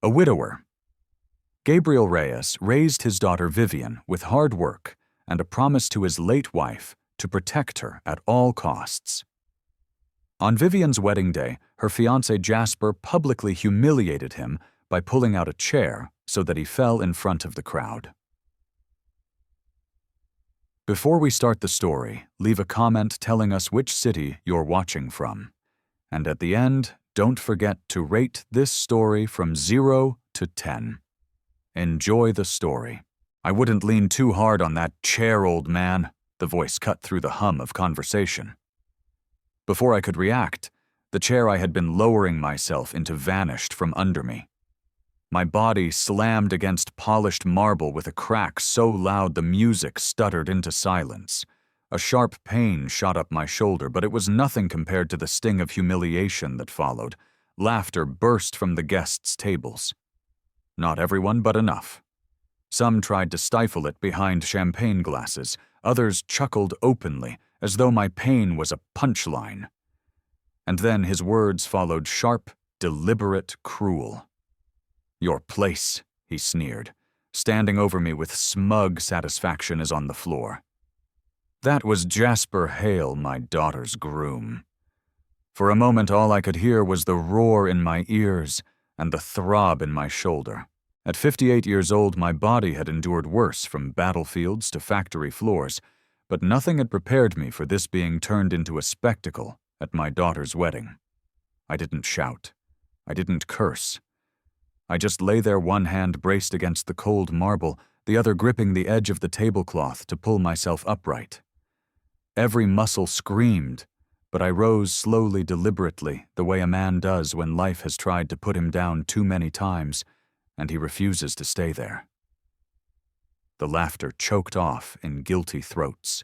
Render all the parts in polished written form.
A widower. Gabriel Reyes raised his daughter Vivian with hard work and a promise to his late wife to protect her at all costs. On Vivian's wedding day, her fiancé Jasper publicly humiliated him by pulling out a chair so that he fell in front of the crowd. Before we start the story, leave a comment telling us which city you're watching from. And at the end, don't forget to rate this story from 0 to 10. Enjoy the story. I wouldn't lean too hard on that chair, old man, the voice cut through the hum of conversation. Before I could react, the chair I had been lowering myself into vanished from under me. My body slammed against polished marble with a crack so loud the music stuttered into silence. A sharp pain shot up my shoulder, but it was nothing compared to the sting of humiliation that followed. Laughter burst from the guests' tables. Not everyone, but enough. Some tried to stifle it behind champagne glasses. Others chuckled openly, as though my pain was a punchline. And then his words followed sharp, deliberate, cruel. "Your place," he sneered, standing over me with smug satisfaction as on the floor. That was Jasper Hale, my daughter's groom. For a moment all I could hear was the roar in my ears and the throb in my shoulder. At 58 years old, my body had endured worse, from battlefields to factory floors, but nothing had prepared me for this being turned into a spectacle at my daughter's wedding. I didn't shout. I didn't curse. I just lay there, one hand braced against the cold marble, the other gripping the edge of the tablecloth to pull myself upright. Every muscle screamed, but I rose slowly, deliberately, the way a man does when life has tried to put him down too many times, and he refuses to stay there. The laughter choked off in guilty throats.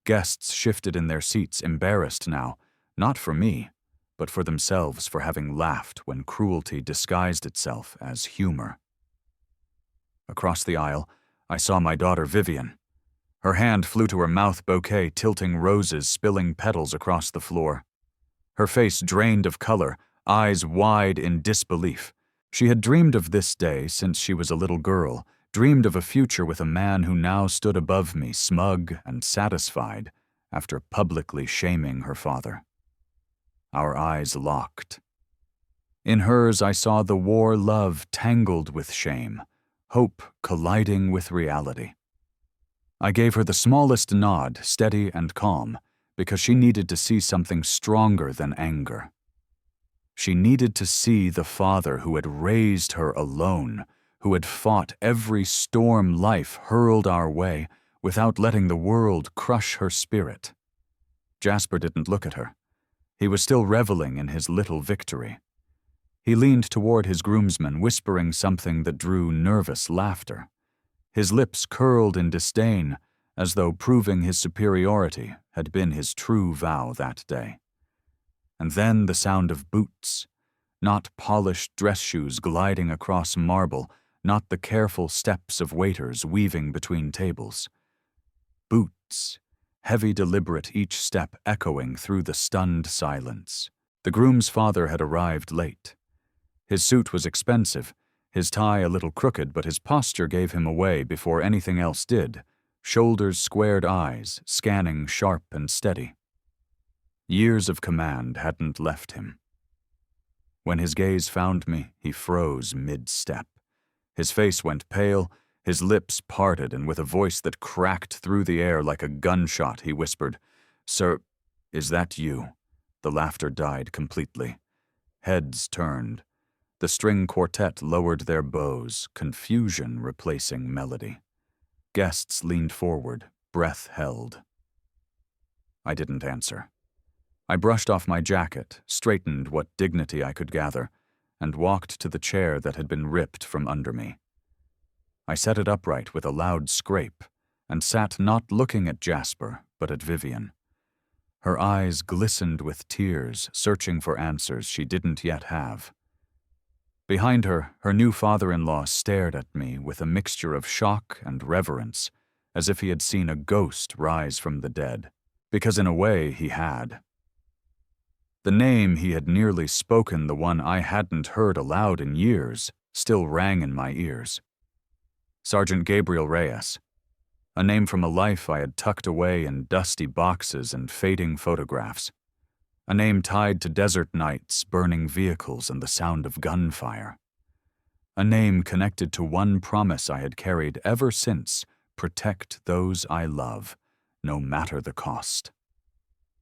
Guests shifted in their seats, embarrassed now, not for me, but for themselves for having laughed when cruelty disguised itself as humor. Across the aisle, I saw my daughter Vivian. Her hand flew to her mouth, bouquet tilting roses, spilling petals across the floor. Her face drained of color, eyes wide in disbelief. She had dreamed of this day since she was a little girl, dreamed of a future with a man who now stood above me, smug and satisfied, after publicly shaming her father. Our eyes locked. In hers I saw the war love tangled with shame, hope colliding with reality. I gave her the smallest nod, steady and calm, because she needed to see something stronger than anger. She needed to see the father who had raised her alone, who had fought every storm life hurled our way without letting the world crush her spirit. Jasper didn't look at her. He was still reveling in his little victory. He leaned toward his groomsmen, whispering something that drew nervous laughter. His lips curled in disdain, as though proving his superiority had been his true vow that day. And then the sound of boots, not polished dress shoes gliding across marble, not the careful steps of waiters weaving between tables. Boots, heavy, deliberate, each step echoing through the stunned silence. The groom's father had arrived late. His suit was expensive, his tie a little crooked, but his posture gave him away before anything else did, shoulders squared, eyes scanning sharp and steady. Years of command hadn't left him. When his gaze found me, he froze mid-step. His face went pale, his lips parted, and with a voice that cracked through the air like a gunshot, he whispered, "Sir, is that you?" The laughter died completely. Heads turned. The string quartet lowered their bows, confusion replacing melody. Guests leaned forward, breath held. I didn't answer. I brushed off my jacket, straightened what dignity I could gather, and walked to the chair that had been ripped from under me. I set it upright with a loud scrape, and sat not looking at Jasper, but at Vivian. Her eyes glistened with tears, searching for answers she didn't yet have. Behind her, her new father-in-law stared at me with a mixture of shock and reverence, as if he had seen a ghost rise from the dead, because in a way he had. The name he had nearly spoken, the one I hadn't heard aloud in years, still rang in my ears. Sergeant Gabriel Reyes, a name from a life I had tucked away in dusty boxes and fading photographs. A name tied to desert nights, burning vehicles, and the sound of gunfire. A name connected to one promise I had carried ever since: protect those I love, no matter the cost.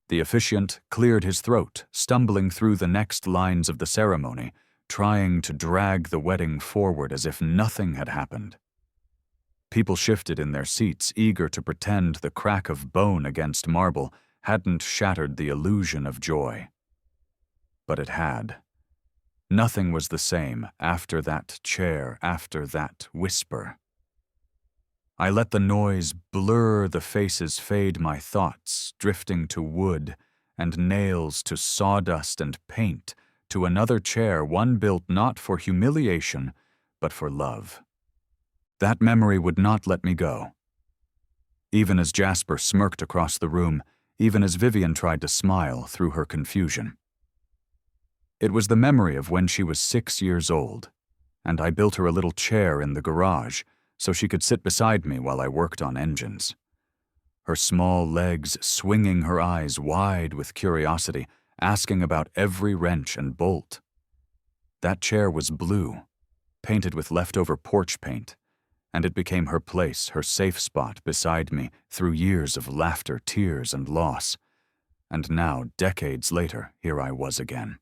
The officiant cleared his throat, stumbling through the next lines of the ceremony, trying to drag the wedding forward as if nothing had happened. People shifted in their seats, eager to pretend the crack of bone against marble hadn't shattered the illusion of joy. But it had. Nothing was the same after that chair, after that whisper. I let the noise blur the faces, fade my thoughts, drifting to wood and nails, to sawdust and paint, to another chair, one built not for humiliation, but for love. That memory would not let me go. Even as Jasper smirked across the room, even as Vivian tried to smile through her confusion. It was the memory of when she was 6 years old, and I built her a little chair in the garage so she could sit beside me while I worked on engines. Her small legs swinging, her eyes wide with curiosity, asking about every wrench and bolt. That chair was blue, painted with leftover porch paint, and it became her place, her safe spot beside me through years of laughter, tears, and loss. And now, decades later, here I was again.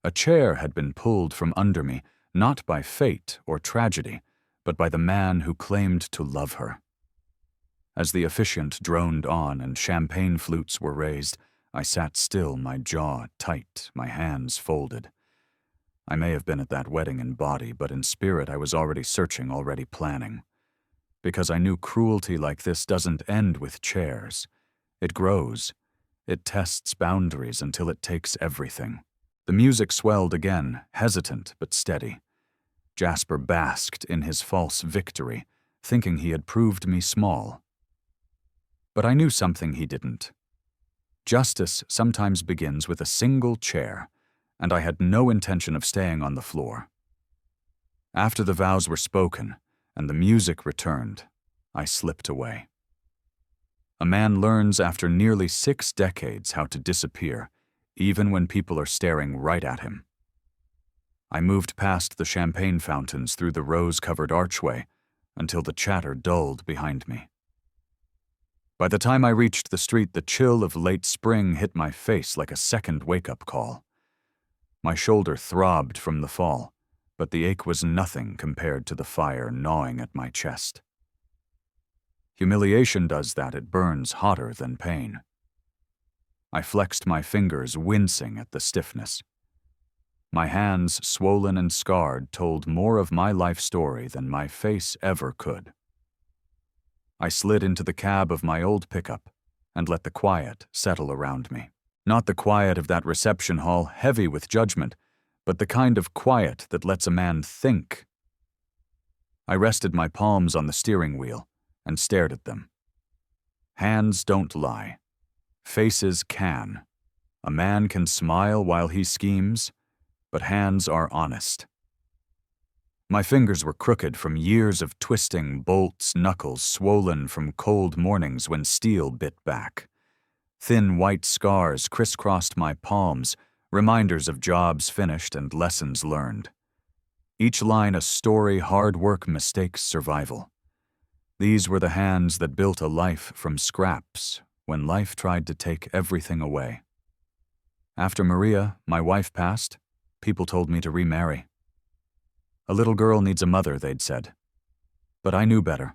A chair had been pulled from under me, not by fate or tragedy, but by the man who claimed to love her. As the officiant droned on and champagne flutes were raised, I sat still, my jaw tight, my hands folded. I may have been at that wedding in body, but in spirit I was already searching, already planning. Because I knew cruelty like this doesn't end with chairs. It grows. It tests boundaries until it takes everything. The music swelled again, hesitant but steady. Jasper basked in his false victory, thinking he had proved me small. But I knew something he didn't. Justice sometimes begins with a single chair, and I had no intention of staying on the floor. After the vows were spoken and the music returned, I slipped away. A man learns after nearly 6 decades how to disappear, even when people are staring right at him. I moved past the champagne fountains through the rose-covered archway until the chatter dulled behind me. By the time I reached the street, the chill of late spring hit my face like a second wake-up call. My shoulder throbbed from the fall, but the ache was nothing compared to the fire gnawing at my chest. Humiliation does that. It burns hotter than pain. I flexed my fingers, wincing at the stiffness. My hands, swollen and scarred, told more of my life story than my face ever could. I slid into the cab of my old pickup and let the quiet settle around me. Not the quiet of that reception hall, heavy with judgment, but the kind of quiet that lets a man think. I rested my palms on the steering wheel and stared at them. Hands don't lie. Faces can. A man can smile while he schemes, but hands are honest. My fingers were crooked from years of twisting, bolts, knuckles swollen from cold mornings when steel bit back. Thin white scars crisscrossed my palms, reminders of jobs finished and lessons learned. Each line a story, hard work, mistakes, survival. These were the hands that built a life from scraps when life tried to take everything away. After Maria, my wife, passed, people told me to remarry. A little girl needs a mother, they'd said. But I knew better.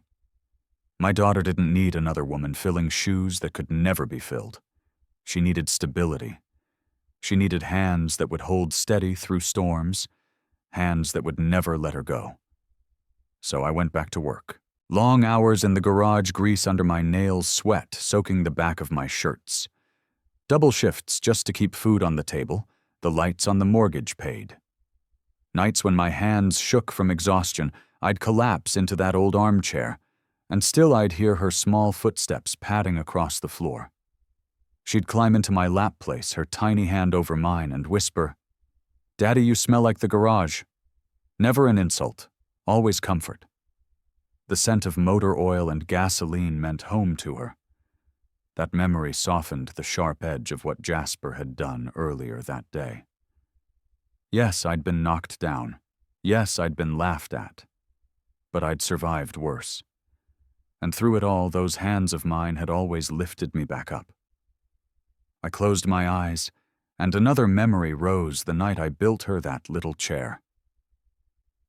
My daughter didn't need another woman filling shoes that could never be filled. She needed stability. She needed hands that would hold steady through storms, hands that would never let her go. So I went back to work. Long hours in the garage, grease under my nails, sweat soaking the back of my shirts. Double shifts just to keep food on the table, the lights on the mortgage paid. Nights when my hands shook from exhaustion, I'd collapse into that old armchair, and still I'd hear her small footsteps padding across the floor. She'd climb into my lap, place her tiny hand over mine, and whisper, "Daddy, you smell like the garage." Never an insult, always comfort. The scent of motor oil and gasoline meant home to her. That memory softened the sharp edge of what Jasper had done earlier that day. Yes, I'd been knocked down. Yes, I'd been laughed at. But I'd survived worse. And through it all, those hands of mine had always lifted me back up. I closed my eyes, and another memory rose the night I built her that little chair.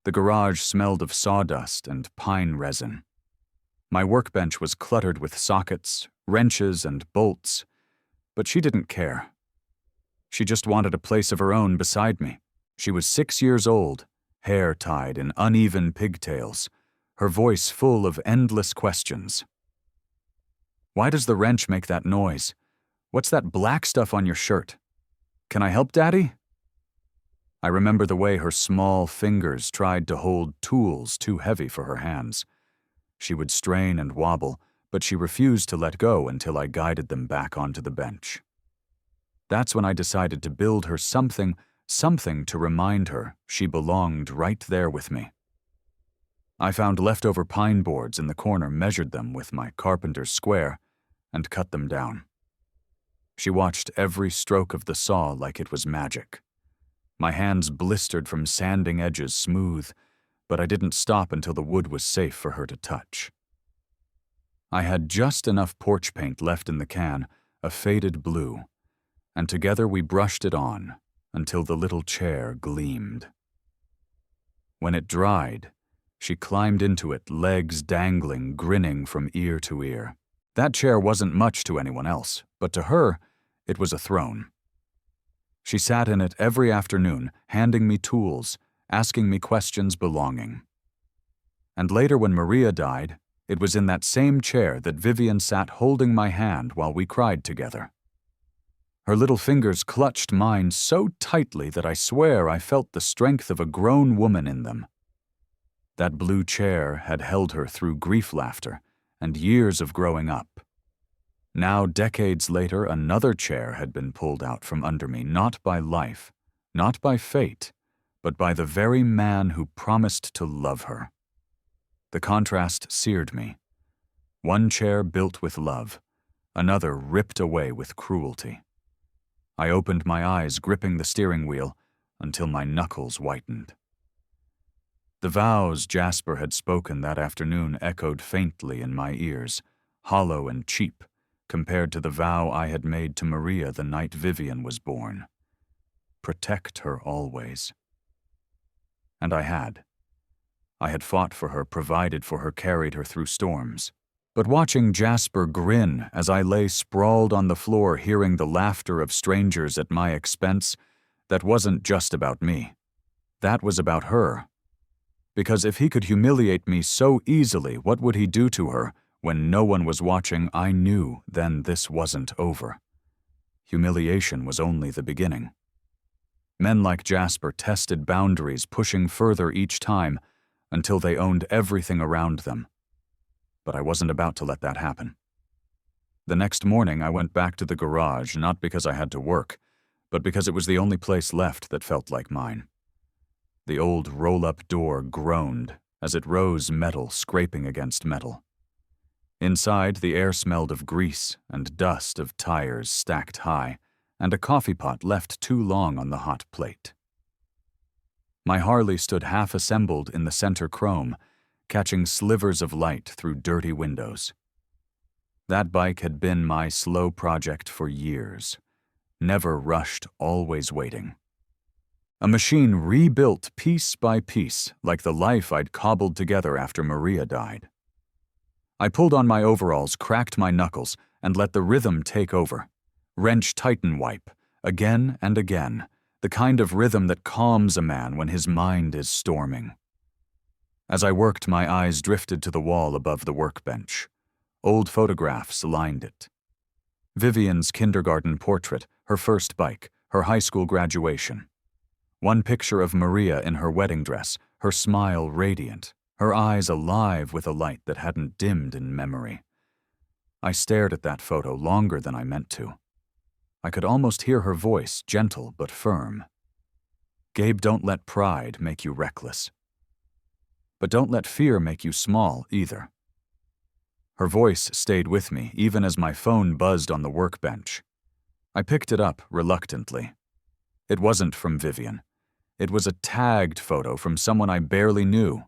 The garage smelled of sawdust and pine resin. My workbench was cluttered with sockets, wrenches, and bolts, but she didn't care. She just wanted a place of her own beside me. She was 6 years old, hair tied in uneven pigtails, her voice full of endless questions. "Why does the wrench make that noise? What's that black stuff on your shirt? Can I help, Daddy?" I remember the way her small fingers tried to hold tools too heavy for her hands. She would strain and wobble, but she refused to let go until I guided them back onto the bench. That's when I decided to build her something to remind her she belonged right there with me. I found leftover pine boards in the corner, measured them with my carpenter's square, and cut them down. She watched every stroke of the saw like it was magic. My hands blistered from sanding edges smooth, but I didn't stop until the wood was safe for her to touch. I had just enough porch paint left in the can, a faded blue, and together we brushed it on until the little chair gleamed. When it dried, she climbed into it, legs dangling, grinning from ear to ear. That chair wasn't much to anyone else, but to her, it was a throne. She sat in it every afternoon, handing me tools, asking me questions belonging. And later when Maria died, it was in that same chair that Vivian sat holding my hand while we cried together. Her little fingers clutched mine so tightly that I swear I felt the strength of a grown woman in them. That blue chair had held her through grief laughter and years of growing up. Now, decades later, another chair had been pulled out from under me, not by life, not by fate, but by the very man who promised to love her. The contrast seared me. One chair built with love, another ripped away with cruelty. I opened my eyes, gripping the steering wheel, until my knuckles whitened. The vows Jasper had spoken that afternoon echoed faintly in my ears, hollow and cheap, compared to the vow I had made to Maria the night Vivian was born. Protect her always. And I had. I had fought for her, provided for her, carried her through storms. But watching Jasper grin as I lay sprawled on the floor hearing the laughter of strangers at my expense, that wasn't just about me. That was about her. Because if he could humiliate me so easily, what would he do to her when no one was watching? I knew then this wasn't over. Humiliation was only the beginning. Men like Jasper tested boundaries, pushing further each time until they owned everything around them. But I wasn't about to let that happen. The next morning, I went back to the garage, not because I had to work, but because it was the only place left that felt like mine. The old roll-up door groaned as it rose, metal scraping against metal. Inside, the air smelled of grease and dust of tires stacked high, and a coffee pot left too long on the hot plate. My Harley stood half-assembled in the center chrome, catching slivers of light through dirty windows. That bike had been my slow project for years. Never rushed, always waiting. A machine rebuilt piece by piece, like the life I'd cobbled together after Maria died. I pulled on my overalls, cracked my knuckles, and let the rhythm take over. Wrench Titan wipe, again and again, the kind of rhythm that calms a man when his mind is storming. As I worked, my eyes drifted to the wall above the workbench. Old photographs lined it. Vivian's kindergarten portrait, her first bike, her high school graduation. One picture of Maria in her wedding dress, her smile radiant, her eyes alive with a light that hadn't dimmed in memory. I stared at that photo longer than I meant to. I could almost hear her voice, gentle but firm. "Gabe, don't let pride make you reckless. But don't let fear make you small either. Her voice stayed with me even as my phone buzzed on the workbench. I picked it up reluctantly. It wasn't from Vivian. It was a tagged photo from someone I barely knew.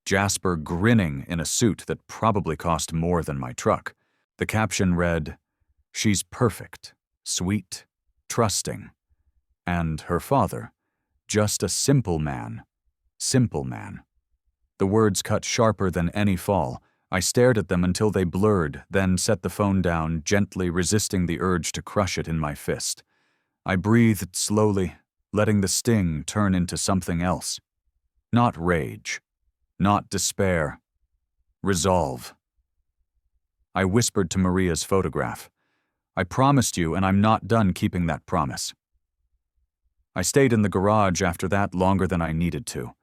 Jasper grinning in a suit that probably cost more than my truck. The caption read, "She's perfect, sweet, trusting." And her father, just a simple man. Simple man. The words cut sharper than any fall. I stared at them until they blurred, then set the phone down, gently resisting the urge to crush it in my fist. I breathed slowly, letting the sting turn into something else. Not rage. Not despair. Resolve. I whispered to Maria's photograph. "I promised you, and I'm not done keeping that promise." I stayed in the garage after that longer than I needed to.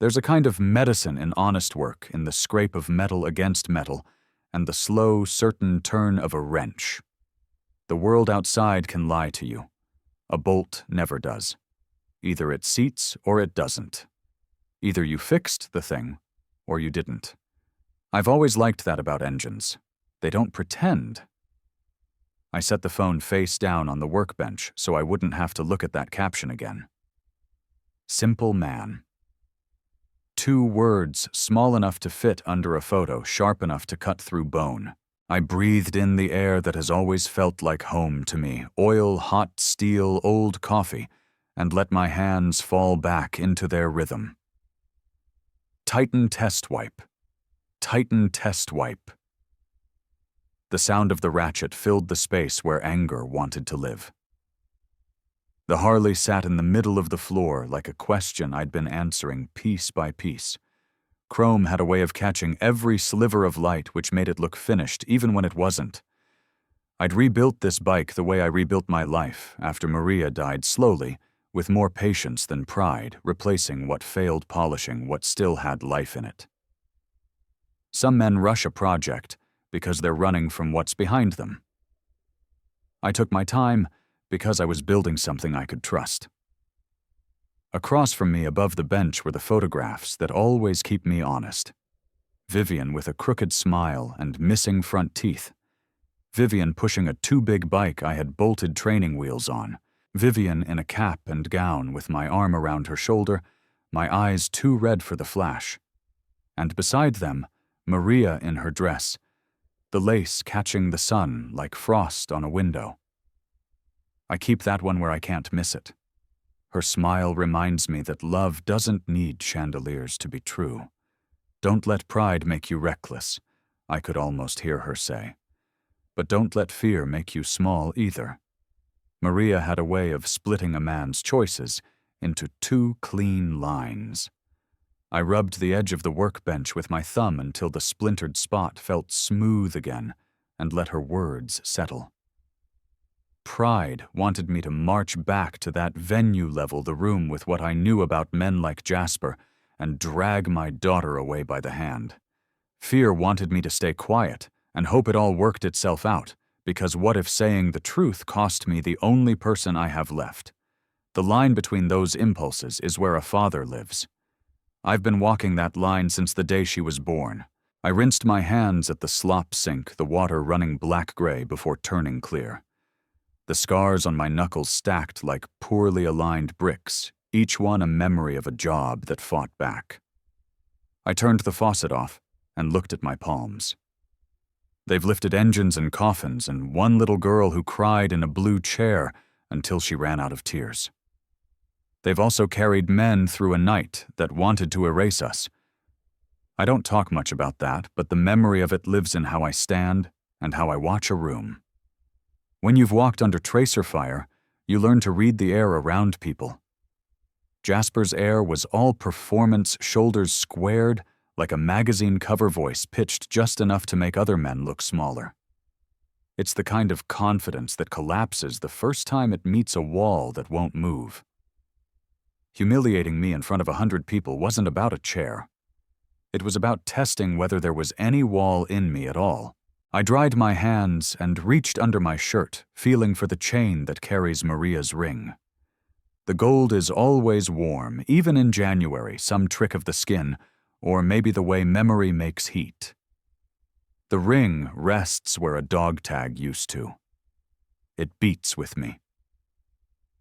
There's a kind of medicine in honest work, in the scrape of metal against metal, and the slow, certain turn of a wrench. The world outside can lie to you. A bolt never does. Either it seats or it doesn't. Either you fixed the thing, or you didn't. I've always liked that about engines. They don't pretend. I set the phone face down on the workbench so I wouldn't have to look at that caption again. Simple man. 2 words small enough to fit under a photo, sharp enough to cut through bone. I breathed in the air that has always felt like home to me, oil, hot steel, old coffee, and let my hands fall back into their rhythm. Tighten test wipe. Tighten test wipe. The sound of the ratchet filled the space where anger wanted to live. The Harley sat in the middle of the floor like a question I'd been answering piece by piece. Chrome had a way of catching every sliver of light which made it look finished even when it wasn't. I'd rebuilt this bike the way I rebuilt my life after Maria died slowly, with more patience than pride, replacing what failed polishing what still had life in it. Some men rush a project because they're running from what's behind them. I took my time because I was building something I could trust. Across from me above the bench were the photographs that always keep me honest. Vivian with a crooked smile and missing front teeth. Vivian pushing a too big bike I had bolted training wheels on. Vivian in a cap and gown with my arm around her shoulder, my eyes too red for the flash. And beside them, Maria in her dress, the lace catching the sun like frost on a window. I keep that one where I can't miss it. Her smile reminds me that love doesn't need chandeliers to be true. Don't let pride make you reckless, I could almost hear her say. But don't let fear make you small either. Maria had a way of splitting a man's choices into 2 clean lines. I rubbed the edge of the workbench with my thumb until the splintered spot felt smooth again, and let her words settle. Pride wanted me to march back to that venue level the room with what I knew about men like Jasper and drag my daughter away by the hand. Fear wanted me to stay quiet and hope it all worked itself out, because what if saying the truth cost me the only person I have left? The line between those impulses is where a father lives. I've been walking that line since the day she was born. I rinsed my hands at the slop sink, the water running black-gray before turning clear. The scars on my knuckles stacked like poorly aligned bricks, each one a memory of a job that fought back. I turned the faucet off and looked at my palms. They've lifted engines and coffins and one little girl who cried in a blue chair until she ran out of tears. They've also carried men through a night that wanted to erase us. I don't talk much about that, but the memory of it lives in how I stand and how I watch a room. When you've walked under tracer fire, you learn to read the air around people. Jasper's air was all performance, shoulders squared, like a magazine cover voice pitched just enough to make other men look smaller. It's the kind of confidence that collapses the first time it meets a wall that won't move. Humiliating me in front of 100 people wasn't about a chair. It was about testing whether there was any wall in me at all. I dried my hands and reached under my shirt, feeling for the chain that carries Maria's ring. The gold is always warm, even in January, some trick of the skin, or maybe the way memory makes heat. The ring rests where a dog tag used to. It beats with me.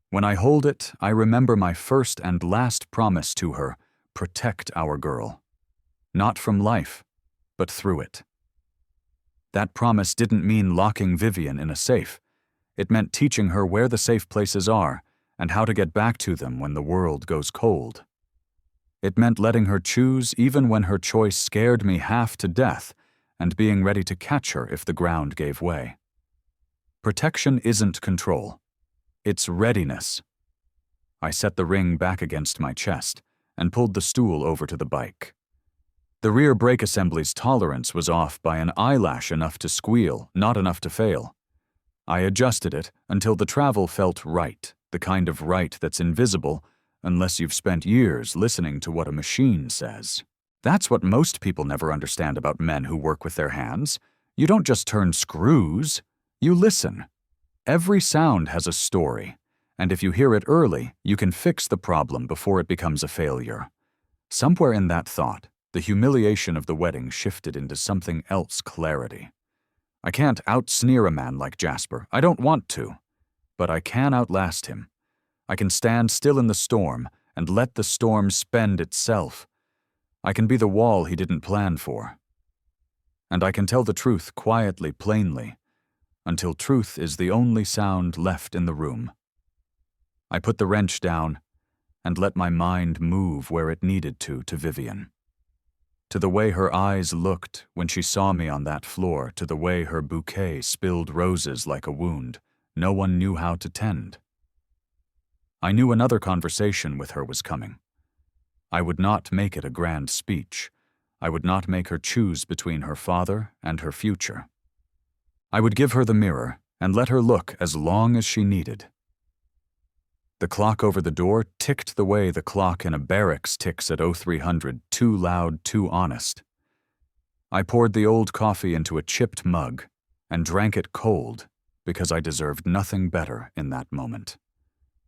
When I hold it, I remember my first and last promise to her: protect our girl. Not from life, but through it. That promise didn't mean locking Vivian in a safe. It meant teaching her where the safe places are and how to get back to them when the world goes cold. It meant letting her choose even when her choice scared me half to death, and being ready to catch her if the ground gave way. Protection isn't control. It's readiness. I set the ring back against my chest and pulled the stool over to the bike. The rear brake assembly's tolerance was off by an eyelash, enough to squeal, not enough to fail. I adjusted it until the travel felt right, the kind of right that's invisible unless you've spent years listening to what a machine says. That's what most people never understand about men who work with their hands. You don't just turn screws, you listen. Every sound has a story, and if you hear it early, you can fix the problem before it becomes a failure. Somewhere in that thought, the humiliation of the wedding shifted into something else: clarity. I can't out-sneer a man like Jasper. I don't want to. But I can outlast him. I can stand still in the storm and let the storm spend itself. I can be the wall he didn't plan for. And I can tell the truth quietly, plainly, until truth is the only sound left in the room. I put the wrench down and let my mind move where it needed to Vivian. To the way her eyes looked when she saw me on that floor, to the way her bouquet spilled roses like a wound no one knew how to tend. I knew another conversation with her was coming. I would not make it a grand speech. I would not make her choose between her father and her future. I would give her the mirror and let her look as long as she needed. The clock over the door ticked the way the clock in a barracks ticks at 0300, too loud, too honest. I poured the old coffee into a chipped mug and drank it cold because I deserved nothing better in that moment.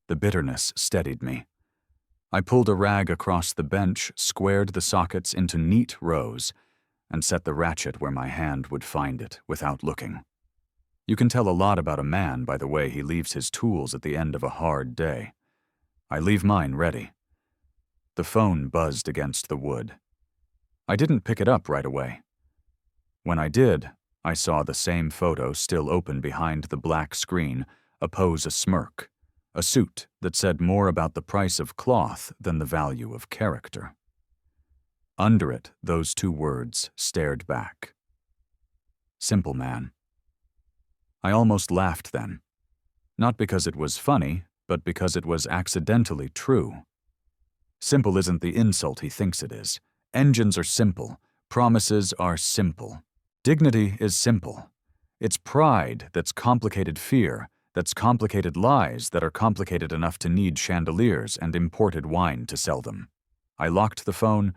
The bitterness steadied me. I pulled a rag across the bench, squared the sockets into neat rows, and set the ratchet where my hand would find it without looking. You can tell a lot about a man by the way he leaves his tools at the end of a hard day. I leave mine ready. The phone buzzed against the wood. I didn't pick it up right away. When I did, I saw the same photo still open behind the black screen oppose a smirk, a suit that said more about the price of cloth than the value of character. Under it, those two words stared back. Simple man. I almost laughed then. Not because it was funny, but because it was accidentally true. Simple isn't the insult he thinks it is. Engines are simple. Promises are simple. Dignity is simple. It's pride that's complicated fear, that's complicated lies that are complicated enough to need chandeliers and imported wine to sell them. I locked the phone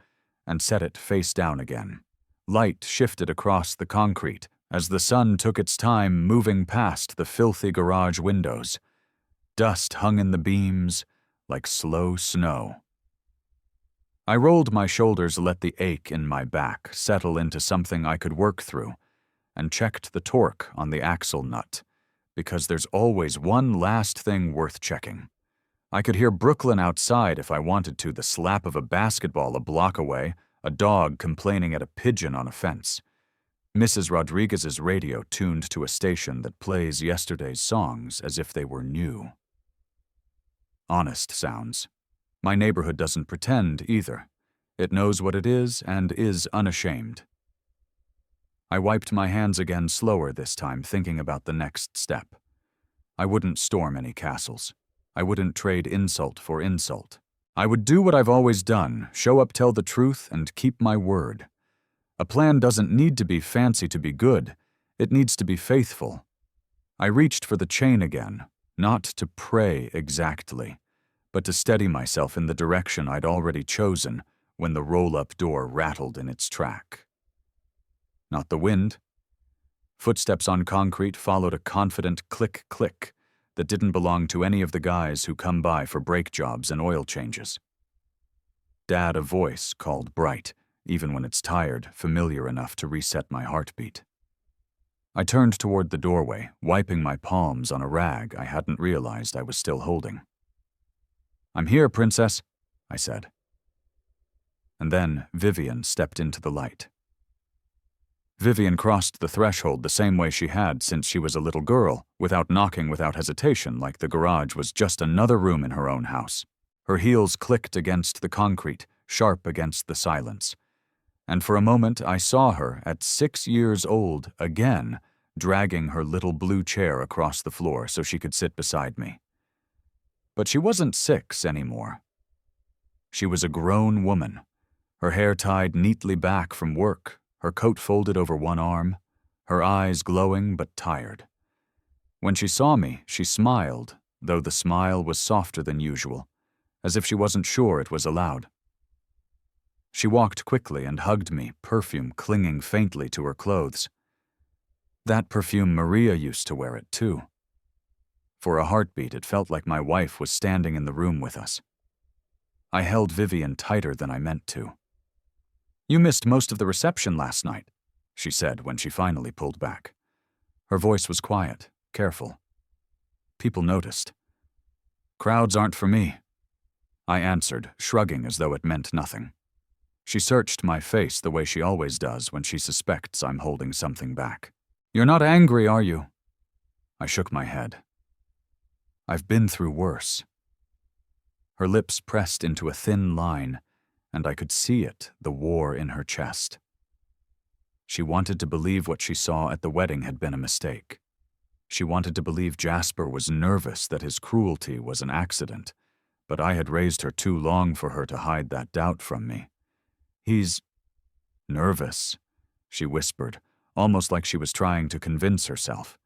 and set it face down again. Light shifted across the concrete as the sun took its time moving past the filthy garage windows. Dust hung in the beams like slow snow. I rolled my shoulders, let the ache in my back settle into something I could work through, and checked the torque on the axle nut, because there's always one last thing worth checking. I could hear Brooklyn outside if I wanted to, the slap of a basketball a block away, a dog complaining at a pigeon on a fence. Mrs. Rodriguez's radio tuned to a station that plays yesterday's songs as if they were new. Honest sounds. My neighborhood doesn't pretend either. It knows what it is and is unashamed. I wiped my hands again, slower this time, thinking about the next step. I wouldn't storm any castles. I wouldn't trade insult for insult. I would do what I've always done, show up, tell the truth, and keep my word. A plan doesn't need to be fancy to be good. It needs to be faithful. I reached for the chain again, not to pray exactly, but to steady myself in the direction I'd already chosen when the roll-up door rattled in its track. Not the wind. Footsteps on concrete followed a confident click-click that didn't belong to any of the guys who come by for brake jobs and oil changes. Dad, a voice called bright, even when it's tired, familiar enough to reset my heartbeat. I turned toward the doorway, wiping my palms on a rag I hadn't realized I was still holding. "I'm here, Princess," I said. And then Vivian stepped into the light. Vivian crossed the threshold the same way she had since she was a little girl, without knocking, without hesitation, like the garage was just another room in her own house. Her heels clicked against the concrete, sharp against the silence. And for a moment I saw her, at 6 years old, again, dragging her little blue chair across the floor so she could sit beside me. But she wasn't 6 anymore. She was a grown woman, her hair tied neatly back from work, her coat folded over one arm, her eyes glowing but tired. When she saw me, she smiled, though the smile was softer than usual, as if she wasn't sure it was allowed. She walked quickly and hugged me, perfume clinging faintly to her clothes. That perfume Maria used to wear it too. For a heartbeat, it felt like my wife was standing in the room with us. I held Vivian tighter than I meant to. "You missed most of the reception last night," she said when she finally pulled back. Her voice was quiet, careful. People noticed. "Crowds aren't for me," I answered, shrugging as though it meant nothing. She searched my face the way she always does when she suspects I'm holding something back. "You're not angry, are you?" I shook my head. "I've been through worse." Her lips pressed into a thin line, and I could see it, the war in her chest. She wanted to believe what she saw at the wedding had been a mistake. She wanted to believe Jasper was nervous that his cruelty was an accident, but I had raised her too long for her to hide that doubt from me. "He's nervous," she whispered, almost like she was trying to convince herself.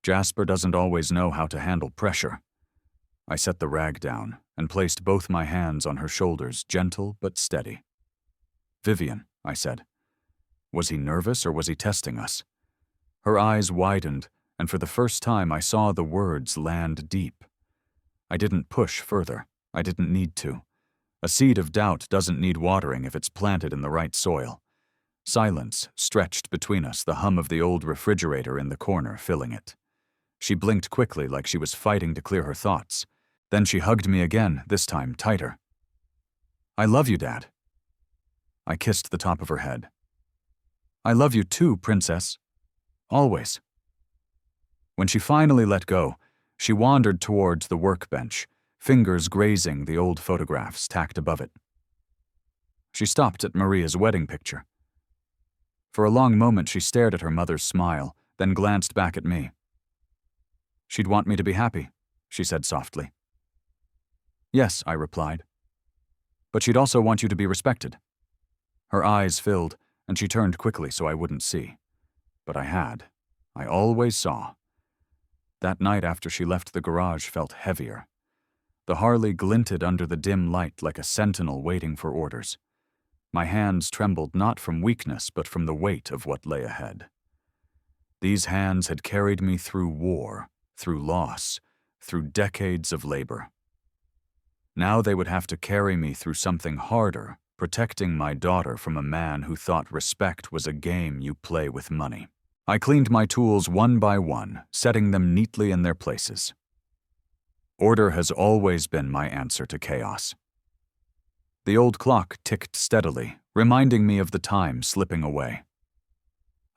"Jasper doesn't always know how to handle pressure." I set the rag down and placed both my hands on her shoulders, gentle but steady. "Vivian," I said. Was he nervous or was he testing us? Her eyes widened, and for the first time I saw the words land deep. I didn't push further. I didn't need to. A seed of doubt doesn't need watering if it's planted in the right soil. Silence stretched between us, the hum of the old refrigerator in the corner filling it. She blinked quickly like she was fighting to clear her thoughts. Then she hugged me again, this time tighter. "I love you, Dad." I kissed the top of her head. "I love you too, Princess. Always." When she finally let go, she wandered towards the workbench, fingers grazing the old photographs tacked above it. She stopped at Maria's wedding picture. For a long moment she stared at her mother's smile, then glanced back at me. "She'd want me to be happy," she said softly. "Yes," I replied. "But she'd also want you to be respected." Her eyes filled, and she turned quickly so I wouldn't see. But I had. I always saw. That night after she left the garage felt heavier. The Harley glinted under the dim light like a sentinel waiting for orders. My hands trembled not from weakness but from the weight of what lay ahead. These hands had carried me through war, through loss, through decades of labor. Now they would have to carry me through something harder, protecting my daughter from a man who thought respect was a game you play with money. I cleaned my tools one by one, setting them neatly in their places. Order has always been my answer to chaos. The old clock ticked steadily, reminding me of the time slipping away.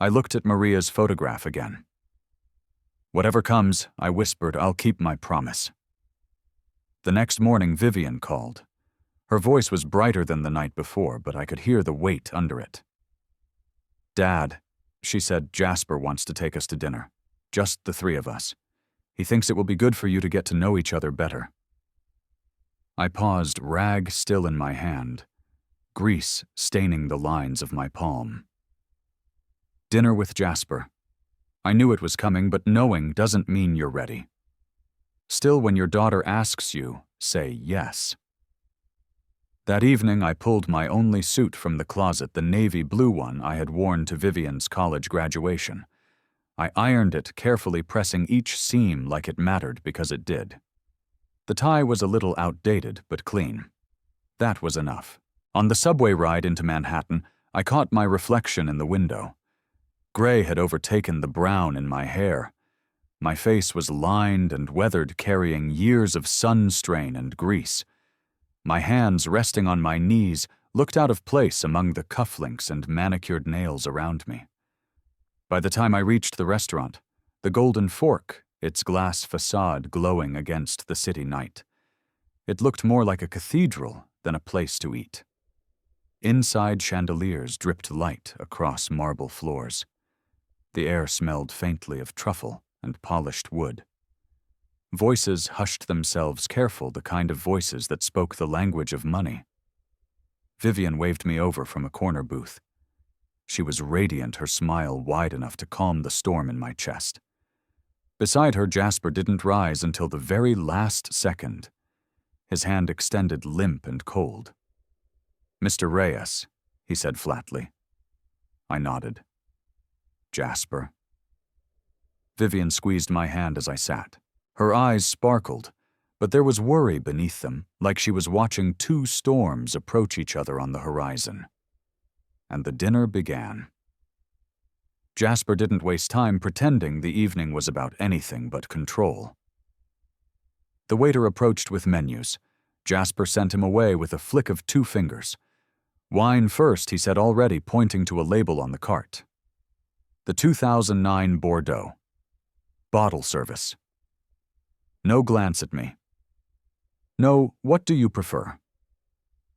I looked at Maria's photograph again. "Whatever comes," I whispered, "I'll keep my promise." The next morning, Vivian called. Her voice was brighter than the night before, but I could hear the weight under it. "Dad," she said, "Jasper wants to take us to dinner. Just the 3 of us. He thinks it will be good for you to get to know each other better." I paused, rag still in my hand, grease staining the lines of my palm. Dinner with Jasper. I knew it was coming, but knowing doesn't mean you're ready. Still, when your daughter asks you, say yes. That evening, I pulled my only suit from the closet, the navy blue one I had worn to Vivian's college graduation. I ironed it, carefully pressing each seam like it mattered because it did. The tie was a little outdated, but clean. That was enough. On the subway ride into Manhattan, I caught my reflection in the window. Gray had overtaken the brown in my hair. My face was lined and weathered, carrying years of sun strain and grease. My hands, resting on my knees, looked out of place among the cufflinks and manicured nails around me. By the time I reached the restaurant, the Golden Fork, its glass facade glowing against the city night, it looked more like a cathedral than a place to eat. Inside, chandeliers dripped light across marble floors. The air smelled faintly of truffle and polished wood. Voices hushed themselves careful, the kind of voices that spoke the language of money. Vivian waved me over from a corner booth. She was radiant, her smile wide enough to calm the storm in my chest. Beside her, Jasper didn't rise until the very last second, his hand extended limp and cold. "Mr. Reyes," he said flatly. I nodded. "Jasper." Vivian squeezed my hand as I sat. Her eyes sparkled, but there was worry beneath them, like she was watching two storms approach each other on the horizon. And the dinner began. Jasper didn't waste time pretending the evening was about anything but control. The waiter approached with menus. Jasper sent him away with a flick of 2 fingers. "Wine first," he said, already pointing to a label on the cart. "The 2009 Bordeaux. Bottle service." No glance at me. "No, what do you prefer?"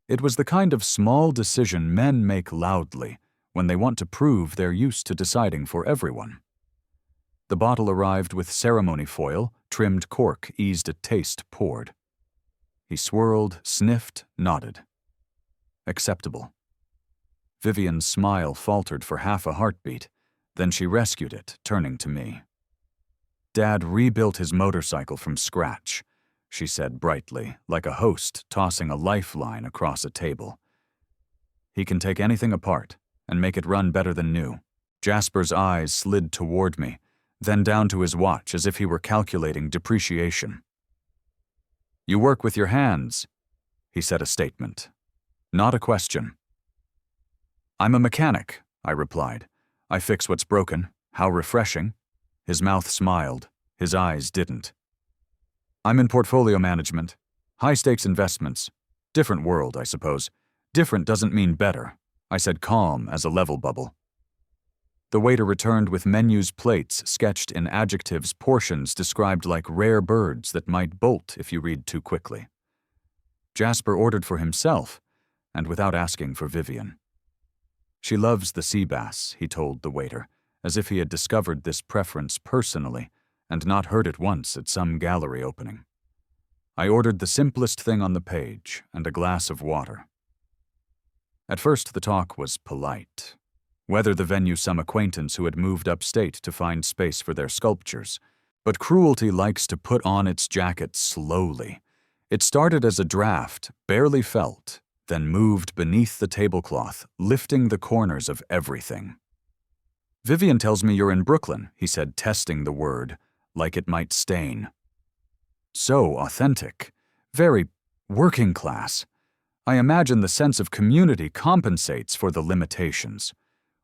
It was the kind of small decision men make loudly when they want to prove they're used to deciding for everyone. The bottle arrived with ceremony foil, trimmed cork eased a taste poured. He swirled, sniffed, nodded. Acceptable. Vivian's smile faltered for half a heartbeat, then she rescued it, turning to me. "Dad rebuilt his motorcycle from scratch," she said brightly, like a host tossing a lifeline across a table. "He can take anything apart and make it run better than new." Jasper's eyes slid toward me, then down to his watch as if he were calculating depreciation. "You work with your hands," he said, a statement, not a question. "I'm a mechanic," I replied. "I fix what's broken. How refreshing." His mouth smiled, his eyes didn't. "I'm in portfolio management. High-stakes investments. Different world, I suppose. Different doesn't mean better," I said, calm as a level bubble. The waiter returned with menus, plates sketched in adjectives, portions described like rare birds that might bolt if you read too quickly. Jasper ordered for himself, and without asking for Vivian. "She loves the sea bass," he told the waiter, as if he had discovered this preference personally and not heard it once at some gallery opening. I ordered the simplest thing on the page and a glass of water. At first the talk was polite. Whether the venue some acquaintance who had moved upstate to find space for their sculptures. But cruelty likes to put on its jacket slowly. It started as a draft, barely felt, then moved beneath the tablecloth, lifting the corners of everything. "Vivian tells me you're in Brooklyn," he said, testing the word, like it might stain. "So authentic. Very working class. I imagine the sense of community compensates for the limitations."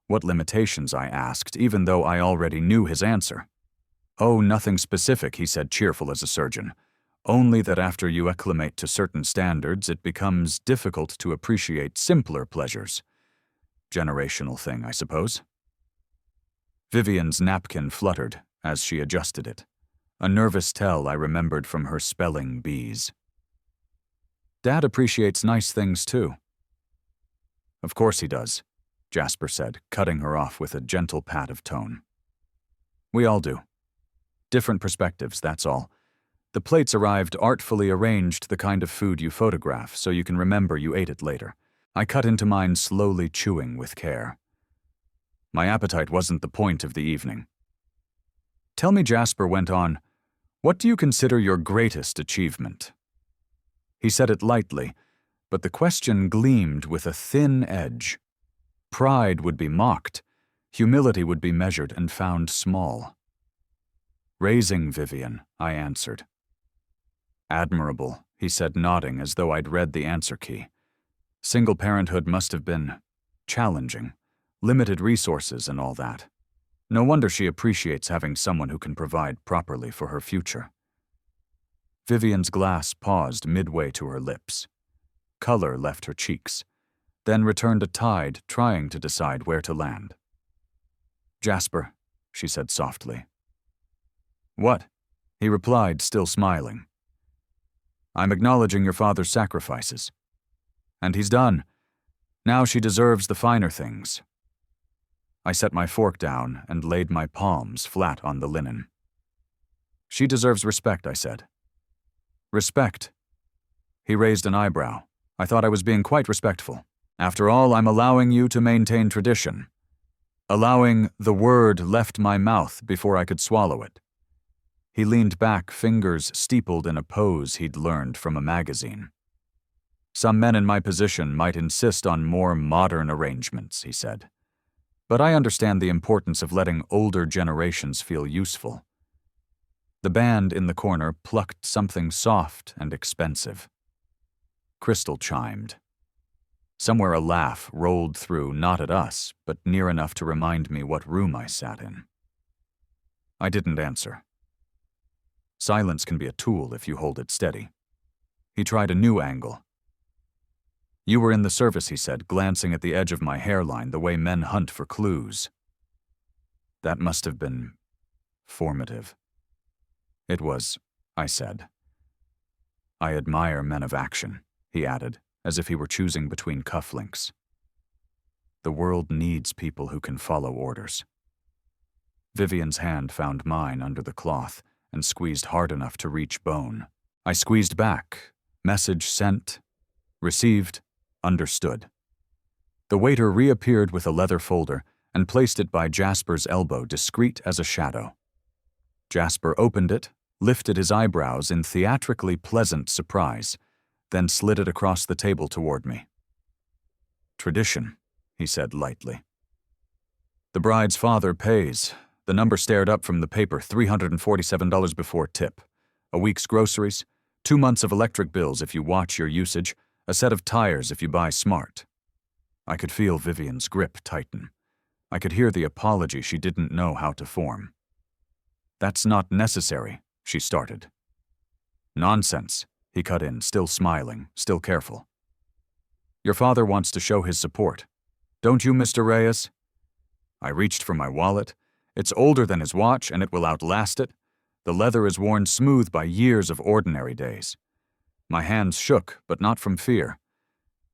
What limitations, I asked, even though I already knew his answer. "Oh, nothing specific," he said, cheerful as a surgeon. "Only that after you acclimate to certain standards, it becomes difficult to appreciate simpler pleasures. Generational thing, I suppose." Vivian's napkin fluttered as she adjusted it, a nervous tell I remembered from her spelling bees. "Dad appreciates nice things, too." "Of course he does," Jasper said, cutting her off with a gentle pat of tone. "We all do. Different perspectives, that's all. The plates arrived artfully arranged, the kind of food you photograph so you can remember you ate it later. I cut into mine, slowly chewing with care. My appetite wasn't the point of the evening. "Tell me," Jasper went on, "what do you consider your greatest achievement?" He said it lightly, but the question gleamed with a thin edge. Pride would be mocked, humility would be measured and found small. "Raising Vivian," I answered. "Admirable," he said, nodding as though I'd read the answer key. "Single parenthood must have been challenging, limited resources and all that. No wonder she appreciates having someone who can provide properly for her future. Vivian's glass paused midway to her lips. Color left her cheeks, then returned a tide, trying to decide where to land. "Jasper," she said softly. "What?" he replied, still smiling. "I'm acknowledging your father's sacrifices. And he's done. Now she deserves the finer things." I set my fork down and laid my palms flat on the linen. "She deserves respect," I said. "Respect?" He raised an eyebrow. I thought I was being quite respectful. "After all, I'm allowing you to maintain tradition." Allowing the word left my mouth before I could swallow it. He leaned back, fingers steepled in a pose he'd learned from a magazine. "Some men in my position might insist on more modern arrangements," he said. "But I understand the importance of letting older generations feel useful." The band in the corner plucked something soft and expensive. Crystal chimed. Somewhere a laugh rolled through, not at us, but near enough to remind me what room I sat in. I didn't answer. Silence can be a tool if you hold it steady. He tried a new angle. "You were in the service," he said, glancing at the edge of my hairline the way men hunt for clues. "That must have been formative." "It was," I said. "I admire men of action," he added, as if he were choosing between cufflinks. "The world needs people who can follow orders." Vivian's hand found mine under the cloth and squeezed hard enough to reach bone. I squeezed back. Message sent. Received. Understood. The waiter reappeared with a leather folder and placed it by Jasper's elbow, discreet as a shadow. Jasper opened it, lifted his eyebrows in theatrically pleasant surprise, then slid it across the table toward me. "Tradition," he said lightly. "The bride's father pays." The number stared up from the paper, $347 before tip. A week's groceries, 2 months of electric bills if you watch your usage, a set of tires if you buy smart. I could feel Vivian's grip tighten. I could hear the apology she didn't know how to form. "That's not necessary," she started. "Nonsense," he cut in, still smiling, still careful. "Your father wants to show his support. Don't you, Mr. Reyes?" I reached for my wallet. It's older than his watch, and it will outlast it. The leather is worn smooth by years of ordinary days. My hands shook, but not from fear.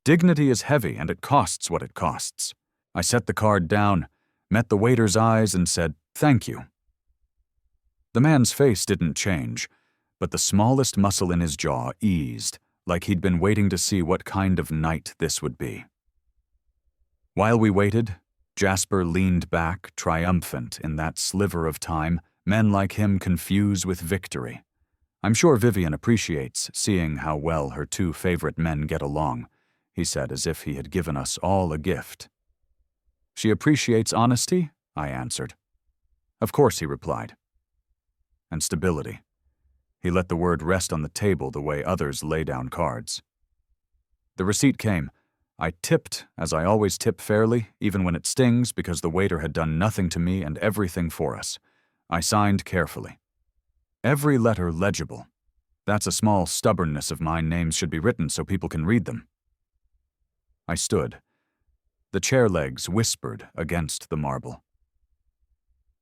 Dignity is heavy, and it costs what it costs. I set the card down, met the waiter's eyes, and said, "Thank you." The man's face didn't change, but the smallest muscle in his jaw eased, like he'd been waiting to see what kind of night this would be. While we waited, Jasper leaned back, triumphant in that sliver of time men like him confuse with victory. "I'm sure Vivian appreciates seeing how well her 2 favorite men get along," he said, as if he had given us all a gift. "She appreciates honesty?" I answered. "Of course," he replied. "And stability." He let the word rest on the table the way others lay down cards. The receipt came. I tipped, as I always tip fairly, even when it stings, because the waiter had done nothing to me and everything for us. I signed carefully. Every letter legible. That's a small stubbornness of mine. Names should be written so people can read them. I stood. The chair legs whispered against the marble.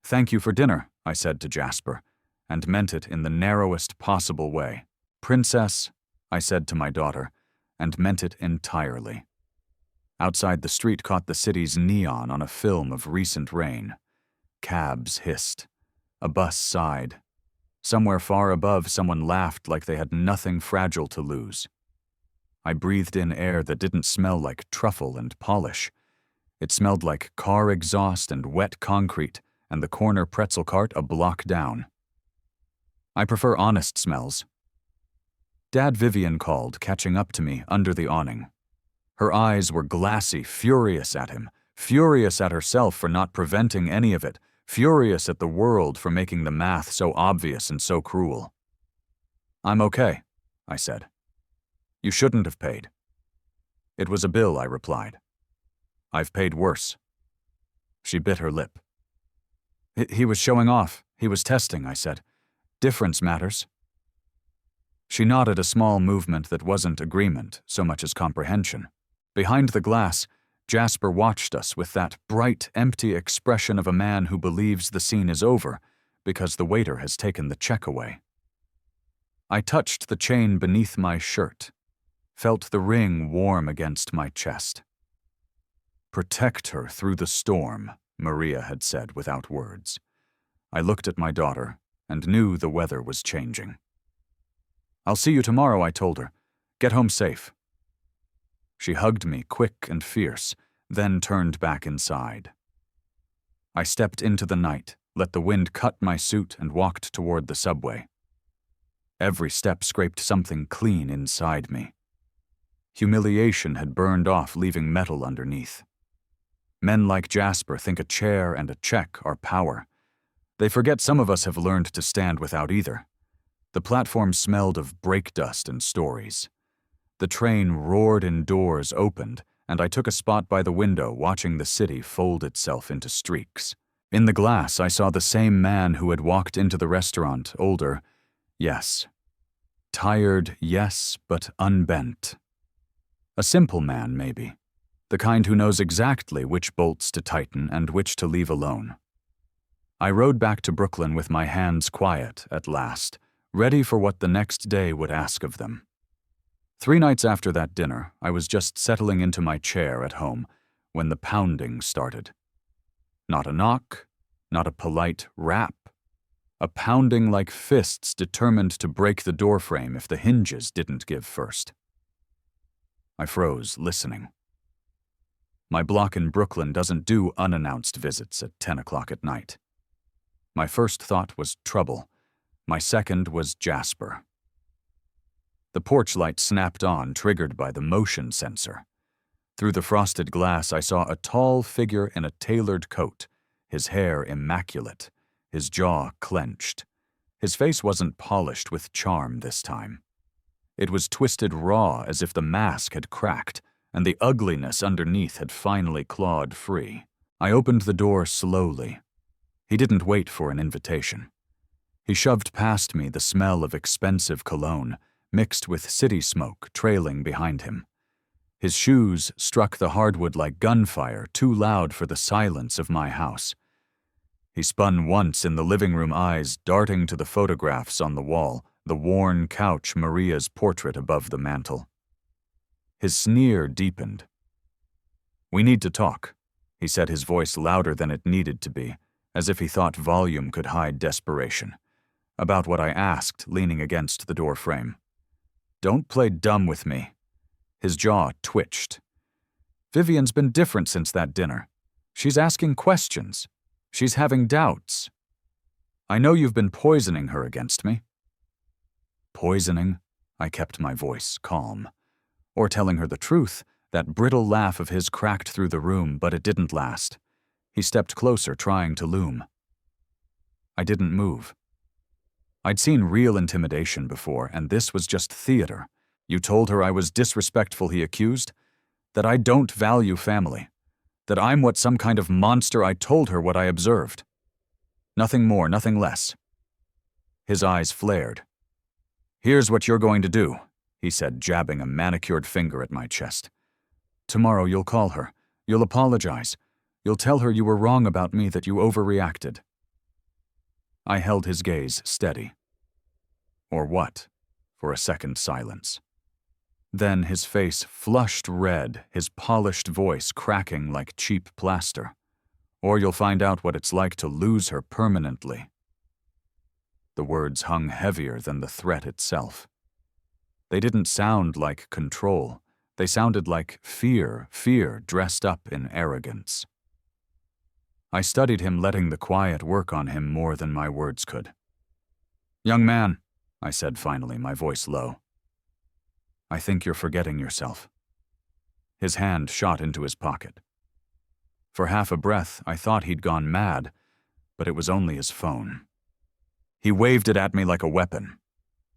"Thank you for dinner," I said to Jasper, and meant it in the narrowest possible way. "Princess," I said to my daughter, and meant it entirely. Outside, the street caught the city's neon on a film of recent rain. Cabs hissed. A bus sighed. Somewhere far above, someone laughed like they had nothing fragile to lose. I breathed in air that didn't smell like truffle and polish. It smelled like car exhaust and wet concrete, and the corner pretzel cart a block down. I prefer honest smells. Dad Vivian called, catching up to me under the awning. Her eyes were glassy, furious at him, furious at herself for not preventing any of it, furious at the world for making the math so obvious and so cruel. "I'm okay," I said. "You shouldn't have paid." "It was a bill," I replied. I've paid worse. She bit her lip. He was showing off. He was testing, I said. Difference matters. She nodded, a small movement that wasn't agreement so much as comprehension. Behind the glass, Jasper watched us with that bright, empty expression of a man who believes the scene is over because the waiter has taken the check away. I touched the chain beneath my shirt, felt the ring warm against my chest. Protect her through the storm, Maria had said without words. I looked at my daughter and knew the weather was changing. I'll see you tomorrow, I told her. Get home safe. She hugged me, quick and fierce, then turned back inside. I stepped into the night, let the wind cut my suit, and walked toward the subway. Every step scraped something clean inside me. Humiliation had burned off, leaving metal underneath. Men like Jasper think a chair and a check are power. They forget some of us have learned to stand without either. The platform smelled of brake dust and stories. The train roared and doors opened, and I took a spot by the window, watching the city fold itself into streaks. In the glass, I saw the same man who had walked into the restaurant, older, yes. Tired, yes, but unbent. A simple man, maybe. The kind who knows exactly which bolts to tighten and which to leave alone. I rode back to Brooklyn with my hands quiet at last, ready for what the next day would ask of them. 3 nights after that dinner, I was just settling into my chair at home when the pounding started. Not a knock, not a polite rap. A pounding like fists determined to break the doorframe if the hinges didn't give first. I froze, listening. My block in Brooklyn doesn't do unannounced visits at 10 o'clock at night. My first thought was trouble. My second was Jasper. The porch light snapped on, triggered by the motion sensor. Through the frosted glass, I saw a tall figure in a tailored coat, his hair immaculate, his jaw clenched. His face wasn't polished with charm this time. It was twisted raw, as if the mask had cracked, and the ugliness underneath had finally clawed free. I opened the door slowly. He didn't wait for an invitation. He shoved past me, the smell of expensive cologne, mixed with city smoke trailing behind him. His shoes struck the hardwood like gunfire, too loud for the silence of my house. He spun once in the living room, eyes darting to the photographs on the wall, the worn couch, Maria's portrait above the mantel. His sneer deepened. "We need to talk," he said, his voice louder than it needed to be, as if he thought volume could hide desperation. About what I asked, leaning against the door frame. "Don't play dumb with me." His jaw twitched. "Vivian's been different since that dinner. She's asking questions. She's having doubts. I know you've been poisoning her against me." Poisoning? I kept my voice calm. Or telling her the truth. That brittle laugh of his cracked through the room, but it didn't last. He stepped closer, trying to loom. I didn't move. I'd seen real intimidation before, and this was just theater. "You told her I was disrespectful," he accused. "That I don't value family. That I'm what some kind of monster." I told her what I observed. Nothing more, nothing less. His eyes flared. "Here's what you're going to do," he said, jabbing a manicured finger at my chest. "Tomorrow you'll call her. You'll apologize. You'll tell her you were wrong about me, that you overreacted." I held his gaze steady. Or what? For a second silence. Then his face flushed red, his polished voice cracking like cheap plaster. "Or you'll find out what it's like to lose her permanently." The words hung heavier than the threat itself. They didn't sound like control. They sounded like fear dressed up in arrogance. I studied him, letting the quiet work on him more than my words could. "Young man," I said finally, my voice low. "I think you're forgetting yourself." His hand shot into his pocket. For half a breath, I thought he'd gone mad, but it was only his phone. He waved it at me like a weapon.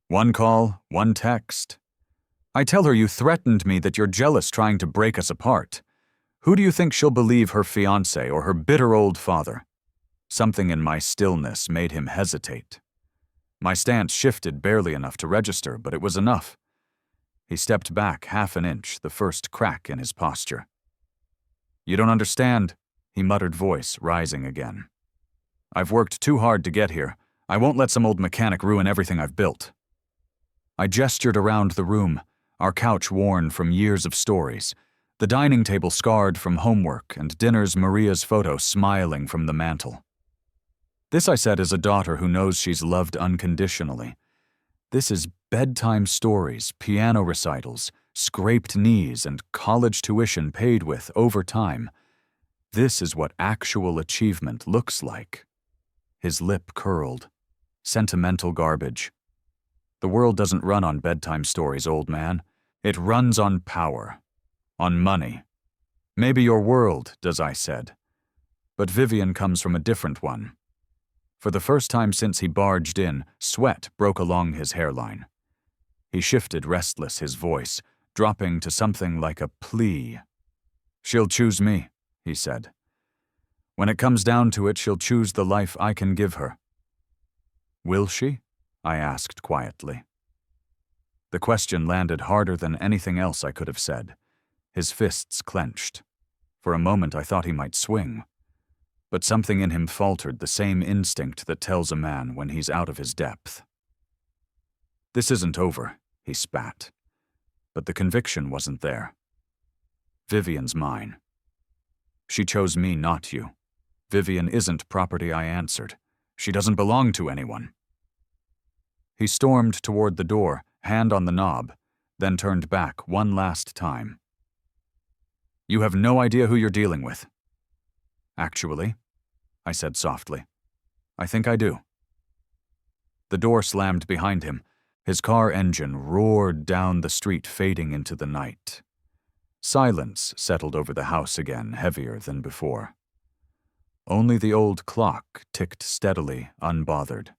"One call, one text. I tell her you threatened me, that you're jealous, trying to break us apart. Who do you think she'll believe, her fiancé or her bitter old father? Something in my stillness made him hesitate. My stance shifted barely enough to register, but it was enough. He stepped back half an inch, the first crack in his posture. You don't understand, he muttered, voice rising again. I've worked too hard to get here. I won't let some old mechanic ruin everything I've built. I gestured around the room, our couch worn from years of stories, the dining table scarred from homework, and dinner's Maria's photo smiling from the mantel. This, I said, is a daughter who knows she's loved unconditionally. This is bedtime stories, piano recitals, scraped knees, and college tuition paid with over time. This is what actual achievement looks like. His lip curled. Sentimental garbage. The world doesn't run on bedtime stories, old man. It runs on power. On money. Maybe your world does, I said. But Vivian comes from a different one. For the first time since he barged in, sweat broke along his hairline. He shifted, restless, his voice, dropping to something like a plea. She'll choose me, he said. When it comes down to it, she'll choose the life I can give her. Will she? I asked quietly. The question landed harder than anything else I could have said. His fists clenched. For a moment I thought he might swing. But something in him faltered, the same instinct that tells a man when he's out of his depth. This isn't over, he spat. But the conviction wasn't there. Vivian's mine. She chose me, not you. Vivian isn't property, I answered. She doesn't belong to anyone. He stormed toward the door, hand on the knob, then turned back one last time. You have no idea who you're dealing with. Actually, I said softly, I think I do. The door slammed behind him. His car engine roared down the street, fading into the night. Silence settled over the house again, heavier than before. Only the old clock ticked steadily, unbothered.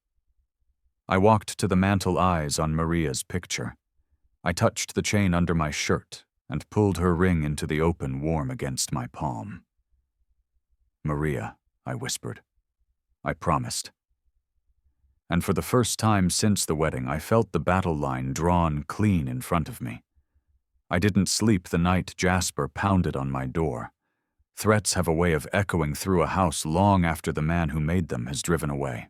I walked to the mantel, eyes on Maria's picture. I touched the chain under my shirt and pulled her ring into the open, warm against my palm. Maria, I whispered. I promised. And for the first time since the wedding, I felt the battle line drawn clean in front of me. I didn't sleep the night Jasper pounded on my door. Threats have a way of echoing through a house long after the man who made them has driven away.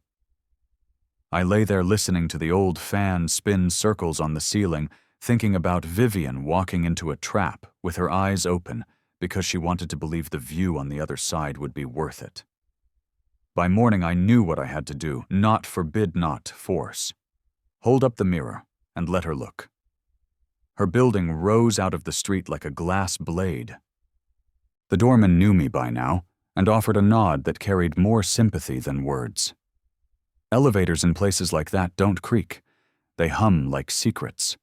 I lay there listening to the old fan spin circles on the ceiling, thinking about Vivian walking into a trap with her eyes open because she wanted to believe the view on the other side would be worth it. By morning I knew what I had to do, not forbid, not force. Hold up the mirror and let her look. Her building rose out of the street like a glass blade. The doorman knew me by now and offered a nod that carried more sympathy than words. Elevators in places like that don't creak. They hum like secrets.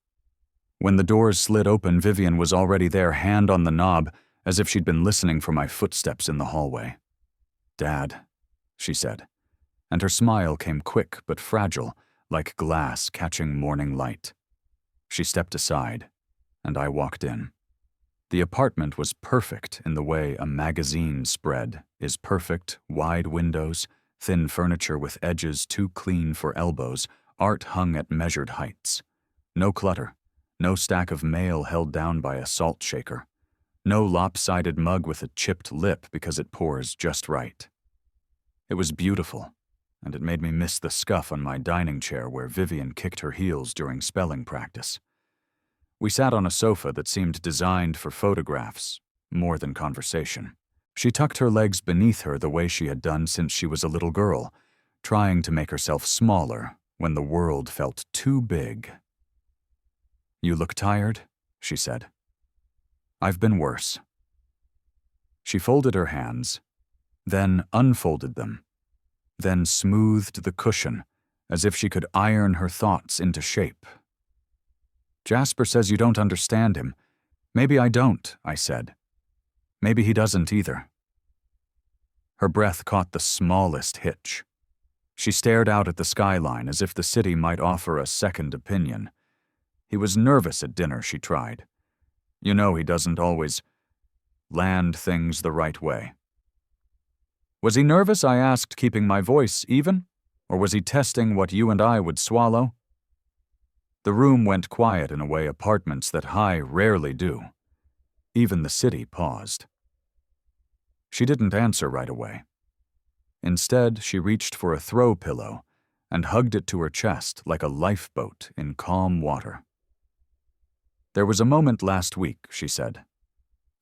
When the doors slid open, Vivian was already there, hand on the knob, as if she'd been listening for my footsteps in the hallway. Dad, she said, and her smile came quick but fragile, like glass catching morning light. She stepped aside, and I walked in. The apartment was perfect in the way a magazine spread is perfect: wide windows, thin furniture with edges too clean for elbows, art hung at measured heights. No clutter, no stack of mail held down by a salt shaker, no lopsided mug with a chipped lip because it pours just right. It was beautiful, and it made me miss the scuff on my dining chair where Vivian kicked her heels during spelling practice. We sat on a sofa that seemed designed for photographs, more than conversation. She tucked her legs beneath her the way she had done since she was a little girl, trying to make herself smaller when the world felt too big. You look tired, she said. I've been worse. She folded her hands, then unfolded them, then smoothed the cushion as if she could iron her thoughts into shape. Jasper says you don't understand him. Maybe I don't, I said. Maybe he doesn't either. Her breath caught the smallest hitch. She stared out at the skyline as if the city might offer a second opinion. He was nervous at dinner, she tried. You know he doesn't always. land things the right way. Was he nervous, I asked, keeping my voice even? Or was he testing what you and I would swallow? The room went quiet in a way apartments that high rarely do. Even the city paused. She didn't answer right away. Instead, she reached for a throw pillow and hugged it to her chest like a lifeboat in calm water. There was a moment last week, she said.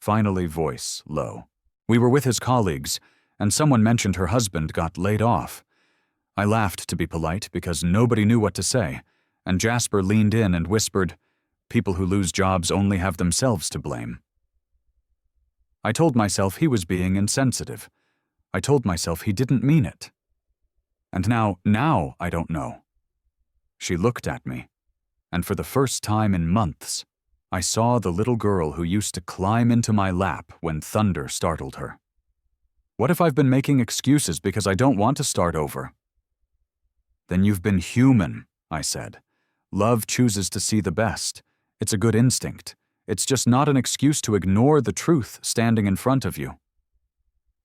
Finally, voice low. We were with his colleagues, and someone mentioned her husband got laid off. I laughed to be polite because nobody knew what to say, and Jasper leaned in and whispered, "People who lose jobs only have themselves to blame." I told myself he was being insensitive. I told myself he didn't mean it. And now I don't know. She looked at me, and for the first time in months, I saw the little girl who used to climb into my lap when thunder startled her. What if I've been making excuses because I don't want to start over? Then you've been human, I said. Love chooses to see the best. It's a good instinct. It's just not an excuse to ignore the truth standing in front of you.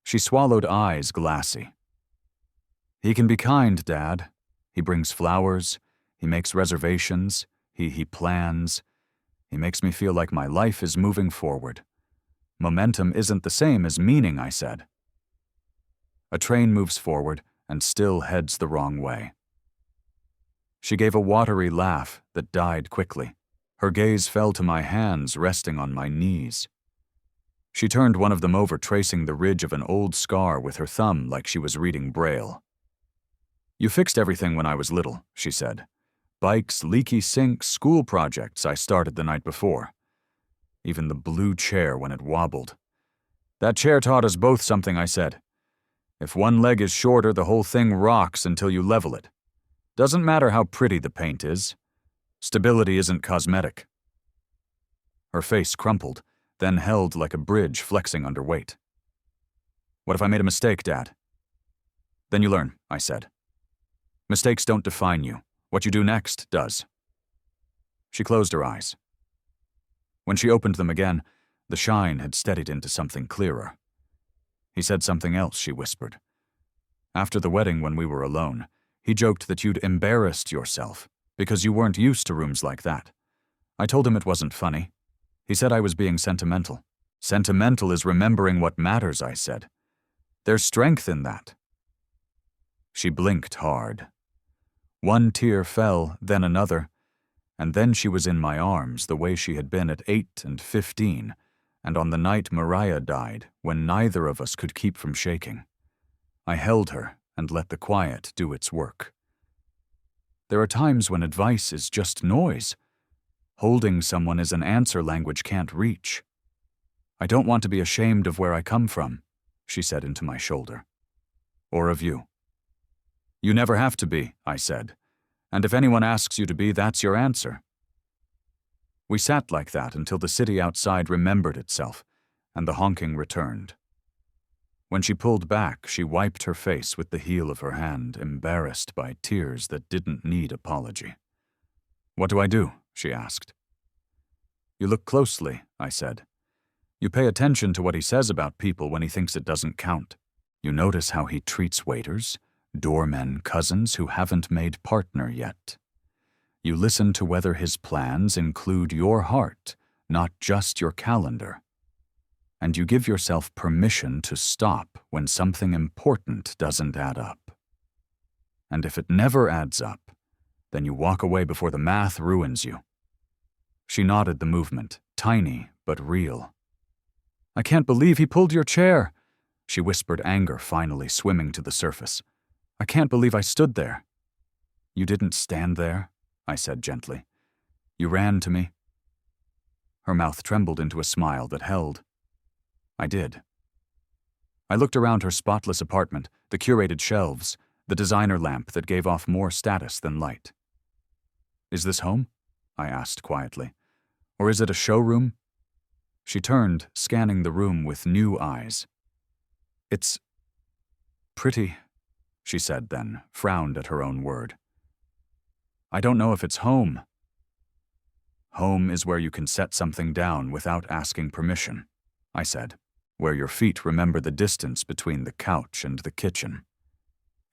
She swallowed, eyes glassy. He can be kind, Dad. He brings flowers. He makes reservations. He plans. He makes me feel like my life is moving forward. Momentum isn't the same as meaning, I said. A train moves forward and still heads the wrong way. She gave a watery laugh that died quickly. Her gaze fell to my hands resting on my knees. She turned one of them over, tracing the ridge of an old scar with her thumb like she was reading Braille. You fixed everything when I was little, she said. Bikes, leaky sinks, school projects I started the night before. Even the blue chair when it wobbled. That chair taught us both something, I said. If one leg is shorter, the whole thing rocks until you level it. Doesn't matter how pretty the paint is. Stability isn't cosmetic. Her face crumpled, then held like a bridge flexing under weight. What if I made a mistake, Dad? Then you learn, I said. Mistakes don't define you. What you do next does. She closed her eyes. When she opened them again, the shine had steadied into something clearer. He said something else, she whispered. After the wedding, when we were alone, he joked that you'd embarrassed yourself because you weren't used to rooms like that. I told him it wasn't funny. He said I was being sentimental. Sentimental is remembering what matters, I said. There's strength in that. She blinked hard. One tear fell, then another, and then she was in my arms the way she had been at 8 and 15, and on the night Mariah died, when neither of us could keep from shaking. I held her and let the quiet do its work. There are times when advice is just noise. Holding someone is an answer language can't reach. I don't want to be ashamed of where I come from, she said into my shoulder. Or of you. You never have to be, I said. And if anyone asks you to be, that's your answer. We sat like that until the city outside remembered itself, and the honking returned. When she pulled back, she wiped her face with the heel of her hand, embarrassed by tears that didn't need apology. What do I do? She asked. You look closely, I said. You pay attention to what he says about people when he thinks it doesn't count. You notice how he treats waiters, doormen, cousins who haven't made partner yet. You listen to whether his plans include your heart, not just your calendar. And you give yourself permission to stop when something important doesn't add up. And if it never adds up, then you walk away before the math ruins you. She nodded the movement, tiny but real. I can't believe he pulled your chair, she whispered, anger finally swimming to the surface. I can't believe I stood there. You didn't stand there, I said gently. You ran to me. Her mouth trembled into a smile that held. I did. I looked around her spotless apartment, the curated shelves, the designer lamp that gave off more status than light. Is this home? I asked quietly. Or is it a showroom? She turned, scanning the room with new eyes. It's pretty, she said then, frowned at her own word. I don't know if it's home. Home is where you can set something down without asking permission, I said. where your feet remember the distance between the couch and the kitchen.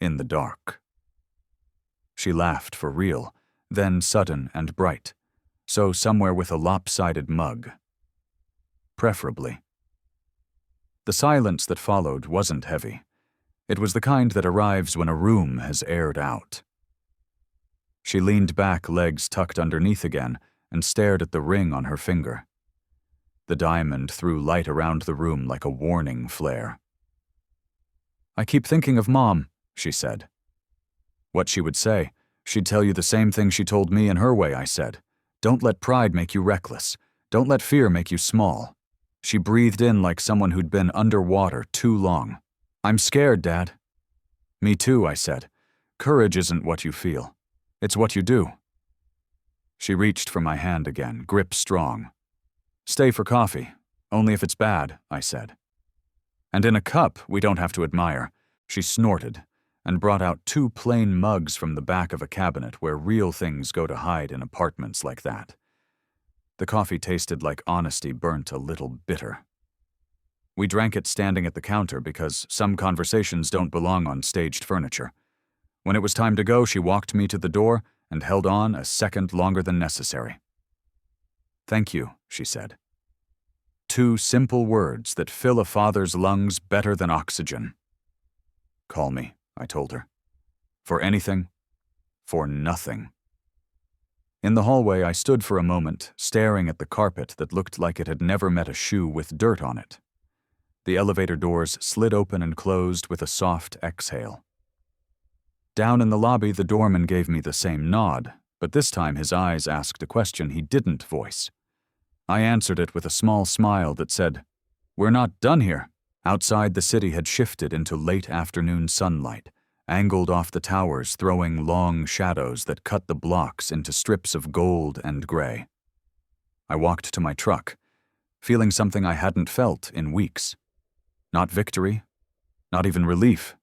In the dark. She laughed for real, then sudden and bright, so somewhere with a lopsided mug. Preferably. The silence that followed wasn't heavy. It was the kind that arrives when a room has aired out. She leaned back, legs tucked underneath again, and stared at the ring on her finger. The diamond threw light around the room like a warning flare. "I keep thinking of Mom," she said. What she would say, she'd tell you the same thing she told me in her way, I said. Don't let pride make you reckless. Don't let fear make you small. She breathed in like someone who'd been underwater too long. "I'm scared, Dad." "Me too," I said. "Courage isn't what you feel. It's what you do." She reached for my hand again, grip strong. "Stay for coffee. Only if it's bad," I said. "And in a cup we don't have to admire." She snorted and brought out 2 plain mugs from the back of a cabinet where real things go to hide in apartments like that. The coffee tasted like honesty burnt a little bitter. We drank it standing at the counter because some conversations don't belong on staged furniture. When it was time to go, she walked me to the door and held on a second longer than necessary. "Thank you," she said. 2 simple words that fill a father's lungs better than oxygen. "Call me," I told her. "For anything, for nothing." In the hallway, I stood for a moment, staring at the carpet that looked like it had never met a shoe with dirt on it. The elevator doors slid open and closed with a soft exhale. Down in the lobby, the doorman gave me the same nod, but this time his eyes asked a question he didn't voice. I answered it with a small smile that said, "We're not done here." Outside, the city had shifted into late afternoon sunlight, angled off the towers, throwing long shadows that cut the blocks into strips of gold and gray. I walked to my truck, feeling something I hadn't felt in weeks. Not victory, not even relief.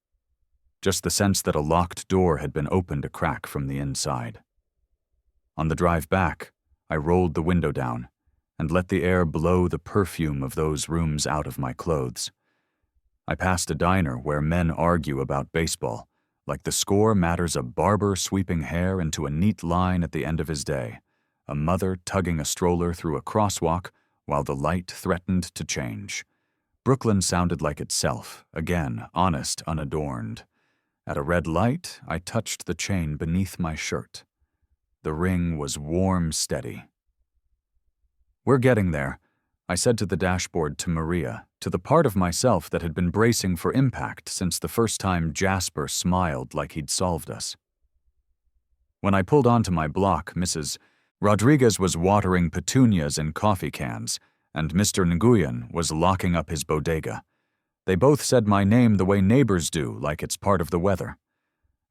Just the sense that a locked door had been opened a crack from the inside. On the drive back, I rolled the window down and let the air blow the perfume of those rooms out of my clothes. I passed a diner where men argue about baseball, like the score matters a barber sweeping hair into a neat line at the end of his day, a mother tugging a stroller through a crosswalk while the light threatened to change. Brooklyn sounded like itself, again, honest, unadorned. At a red light, I touched the chain beneath my shirt. The ring was warm, steady. "We're getting there," I said to the dashboard to Maria, to the part of myself that had been bracing for impact since the first time Jasper smiled like he'd solved us. When I pulled onto my block, Mrs. Rodriguez was watering petunias in coffee cans, and Mr. Nguyen was locking up his bodega. They both said my name the way neighbors do, like it's part of the weather.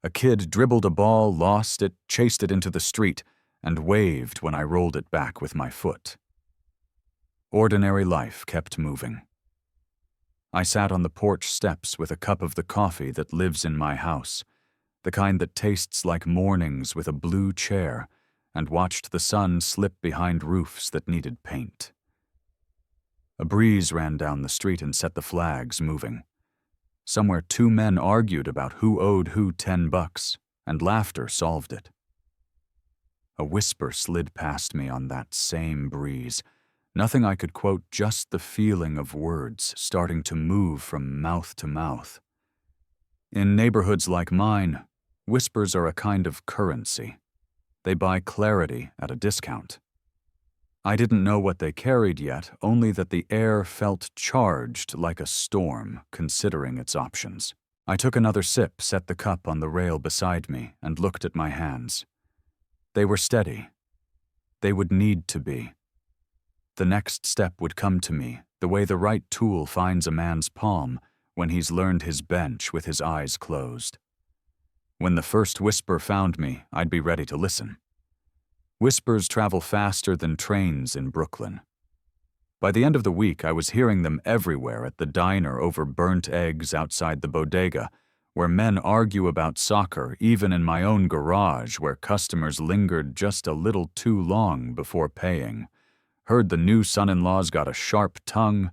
A kid dribbled a ball, lost it, chased it into the street, and waved when I rolled it back with my foot. Ordinary life kept moving. I sat on the porch steps with a cup of the coffee that lives in my house, the kind that tastes like mornings with a blue chair, and watched the sun slip behind roofs that needed paint. A breeze ran down the street and set the flags moving. Somewhere 2 men argued about who owed who $10, and laughter solved it. A whisper slid past me on that same breeze. Nothing I could quote, just the feeling of words starting to move from mouth to mouth. In neighborhoods like mine, whispers are a kind of currency. They buy clarity at a discount. I didn't know what they carried yet, only that the air felt charged like a storm, considering its options. I took another sip, set the cup on the rail beside me, and looked at my hands. They were steady. They would need to be. The next step would come to me, the way the right tool finds a man's palm when he's learned his bench with his eyes closed. When the first whisper found me, I'd be ready to listen. Whispers travel faster than trains in Brooklyn. By the end of the week, I was hearing them everywhere, at the diner over burnt eggs outside the bodega, where men argue about soccer, even in my own garage where customers lingered just a little too long before paying. Heard the new son-in-law's got a sharp tongue.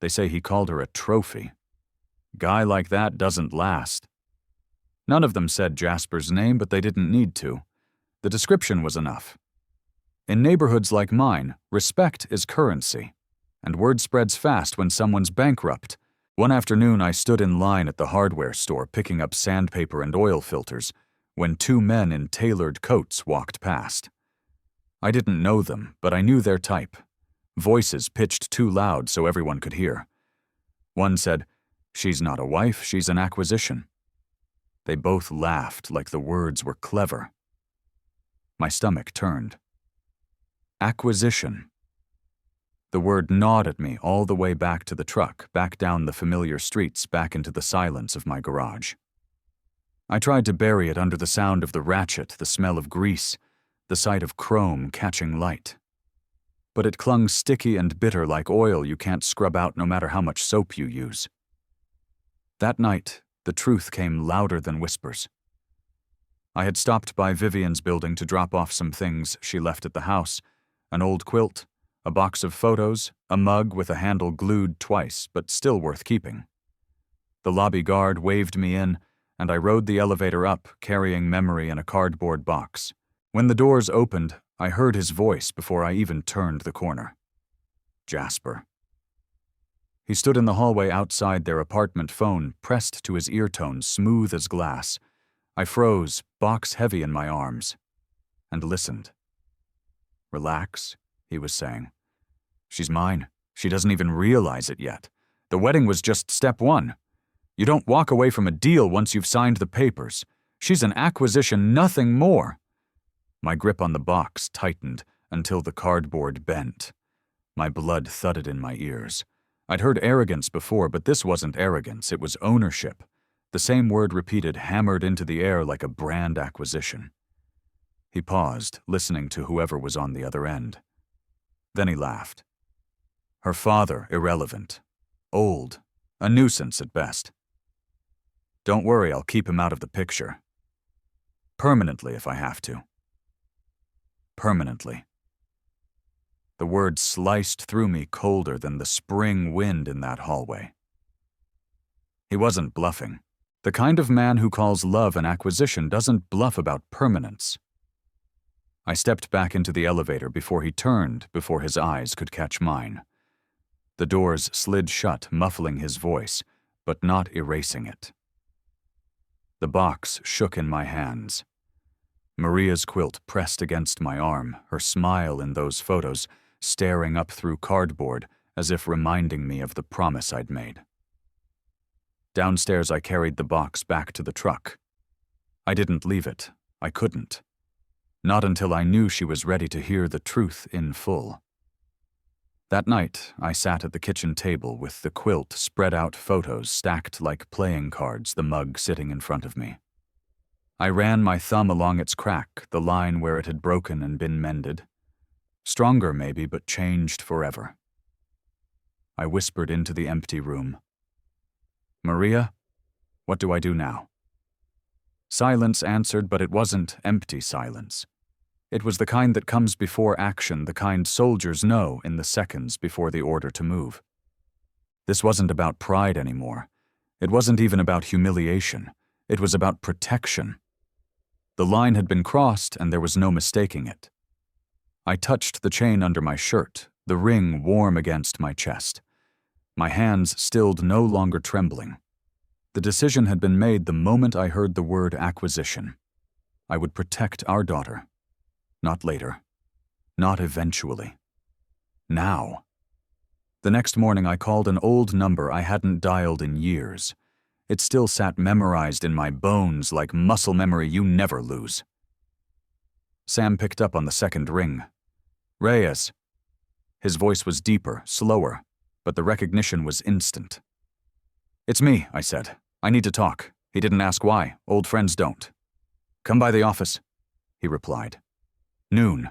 They say he called her a trophy. Guy like that doesn't last. None of them said Jasper's name, but they didn't need to. The description was enough. In neighborhoods like mine, respect is currency, and word spreads fast when someone's bankrupt. One afternoon, I stood in line at the hardware store picking up sandpaper and oil filters when two men in tailored coats walked past. I didn't know them, but I knew their type. Voices pitched too loud so everyone could hear. One said, "She's not a wife, she's an acquisition." They both laughed like the words were clever. My stomach turned. Acquisition. The word gnawed at me all the way back to the truck, back down the familiar streets, back into the silence of my garage. I tried to bury it under the sound of the ratchet, the smell of grease, the sight of chrome catching light. But it clung sticky and bitter like oil you can't scrub out no matter how much soap you use. That night, the truth came louder than whispers. I had stopped by Vivian's building to drop off some things she left at the house, an old quilt, a box of photos, a mug with a handle glued twice, but still worth keeping. The lobby guard waved me in, and I rode the elevator up, carrying memory in a cardboard box. When the doors opened, I heard his voice before I even turned the corner. Jasper. He stood in the hallway outside their apartment, phone pressed to his eartones, smooth as glass. I froze, box heavy in my arms, and listened. "Relax," he was saying. "She's mine. She doesn't even realize it yet. The wedding was just step one. You don't walk away from a deal once you've signed the papers. She's an acquisition, nothing more." My grip on the box tightened until the cardboard bent. My blood thudded in my ears. I'd heard arrogance before, but this wasn't arrogance, it was ownership. The same word repeated, hammered into the air like a brand acquisition. He paused, listening to whoever was on the other end. Then he laughed. "Her father, irrelevant. Old. A nuisance at best. Don't worry, I'll keep him out of the picture. Permanently if I have to. Permanently." The words sliced through me colder than the spring wind in that hallway. He wasn't bluffing. The kind of man who calls love an acquisition doesn't bluff about permanence. I stepped back into the elevator before he turned, before his eyes could catch mine. The doors slid shut, muffling his voice, but not erasing it. The box shook in my hands. Maria's quilt pressed against my arm, her smile in those photos, staring up through cardboard as if reminding me of the promise I'd made. Downstairs, I carried the box back to the truck. I didn't leave it. I couldn't. Not until I knew she was ready to hear the truth in full. That night, I sat at the kitchen table with the quilt spread out, photos stacked like playing cards, the mug sitting in front of me. I ran my thumb along its crack, the line where it had broken and been mended. Stronger maybe, but changed forever. I whispered into the empty room. "Maria, what do I do now?" Silence answered, but it wasn't empty silence. It was the kind that comes before action, the kind soldiers know in the seconds before the order to move. This wasn't about pride anymore. It wasn't even about humiliation. It was about protection. The line had been crossed, and there was no mistaking it. I touched the chain under my shirt, the ring warm against my chest. My hands stilled, no longer trembling. The decision had been made the moment I heard the word acquisition. I would protect our daughter. Not later. Not eventually. Now. The next morning, I called an old number I hadn't dialed in years. It still sat memorized in my bones like muscle memory you never lose. Sam picked up on the second ring. "Reyes." His voice was deeper, slower, but the recognition was instant. "It's me," I said. "I need to talk." He didn't ask why. Old friends don't. "Come by the office," he replied. Noon.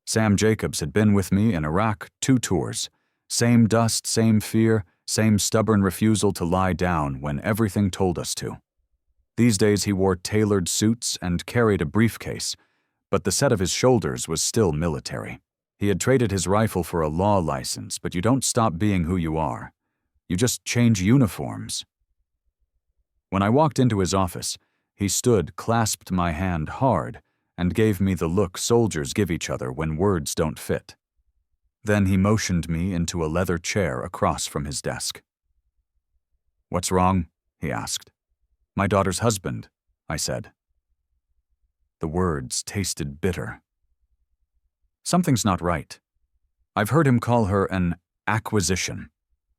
Sam Jacobs had been with me in Iraq 2 tours. Same dust, same fear, same stubborn refusal to lie down when everything told us to. These days he wore tailored suits and carried a briefcase, but the set of his shoulders was still military. He had traded his rifle for a law license, but you don't stop being who you are. You just change uniforms." When I walked into his office, he stood, clasped my hand hard, and gave me the look soldiers give each other when words don't fit. Then he motioned me into a leather chair across from his desk. "What's wrong?" he asked. "My daughter's husband," I said. The words tasted bitter. "Something's not right. I've heard him call her an acquisition.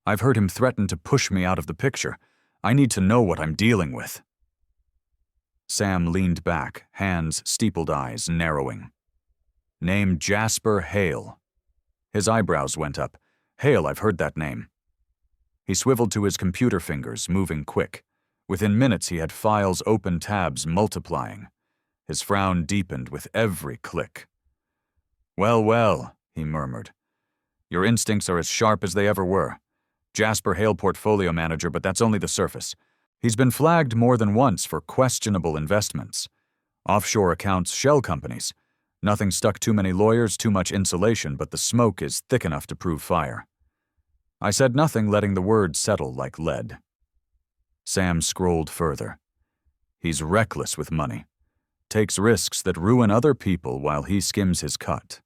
I've heard him threaten to push me out of the picture. I need to know what I'm dealing with." Sam leaned back, hands steepled, eyes narrowing. "Name Jasper Hale." His eyebrows went up. "Hale, I've heard that name." He swiveled to his computer fingers, moving quick. Within minutes he had files open, tabs multiplying. His frown deepened with every click. "Well, well," he murmured. "Your instincts are as sharp as they ever were. Jasper Hale, portfolio manager, but that's only the surface. He's been flagged more than once for questionable investments. Offshore accounts, shell companies. Nothing stuck too many lawyers, too much insulation, but the smoke is thick enough to prove fire." I said nothing, letting the words settle like lead. Sam scrolled further. "He's reckless with money. Takes risks that ruin other people while he skims his cut.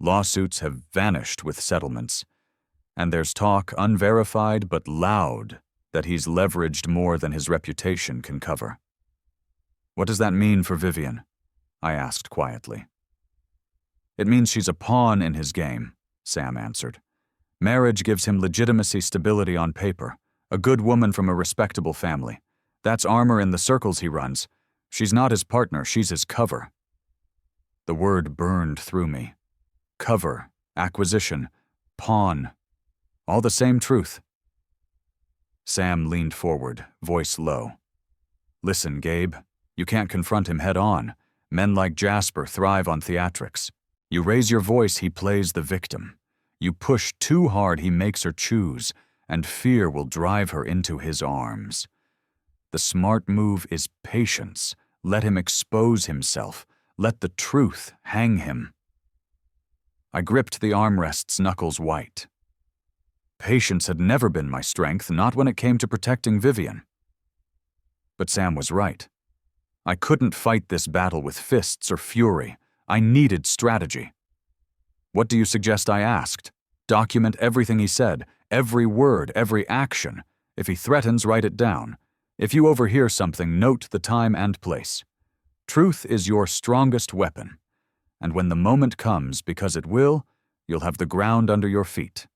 Lawsuits have vanished with settlements. And there's talk, unverified but loud, that he's leveraged more than his reputation can cover." "What does that mean for Vivian?" I asked quietly. "It means she's a pawn in his game," Sam answered. "Marriage gives him legitimacy, stability on paper, a good woman from a respectable family. That's armor in the circles he runs. She's not his partner, she's his cover." The word burned through me. Cover, acquisition, pawn. All the same truth. Sam leaned forward, voice low. "Listen, Gabe, you can't confront him head on. Men like Jasper thrive on theatrics. You raise your voice, he plays the victim. You push too hard, he makes her choose, and fear will drive her into his arms. The smart move is patience. Let him expose himself. Let the truth hang him." I gripped the armrests, knuckles white. Patience had never been my strength, not when it came to protecting Vivian. But Sam was right. I couldn't fight this battle with fists or fury. I needed strategy. "What do you suggest?" I asked. "Document everything he said, every word, every action. If he threatens, write it down. If you overhear something, note the time and place. Truth is your strongest weapon. And when the moment comes, because it will, you'll have the ground under your feet,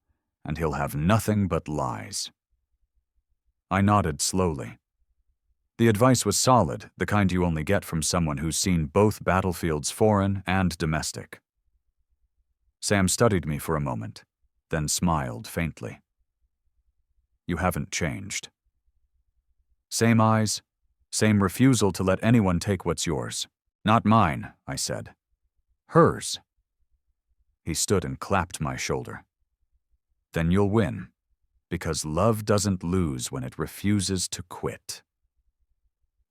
and he'll have nothing but lies." I nodded slowly. The advice was solid, the kind you only get from someone who's seen both battlefields, foreign and domestic. Sam studied me for a moment, then smiled faintly. "You haven't changed. Same eyes, same refusal to let anyone take what's yours. Not mine," I said. "Hers." He stood and clapped my shoulder. "Then you'll win, because love doesn't lose when it refuses to quit."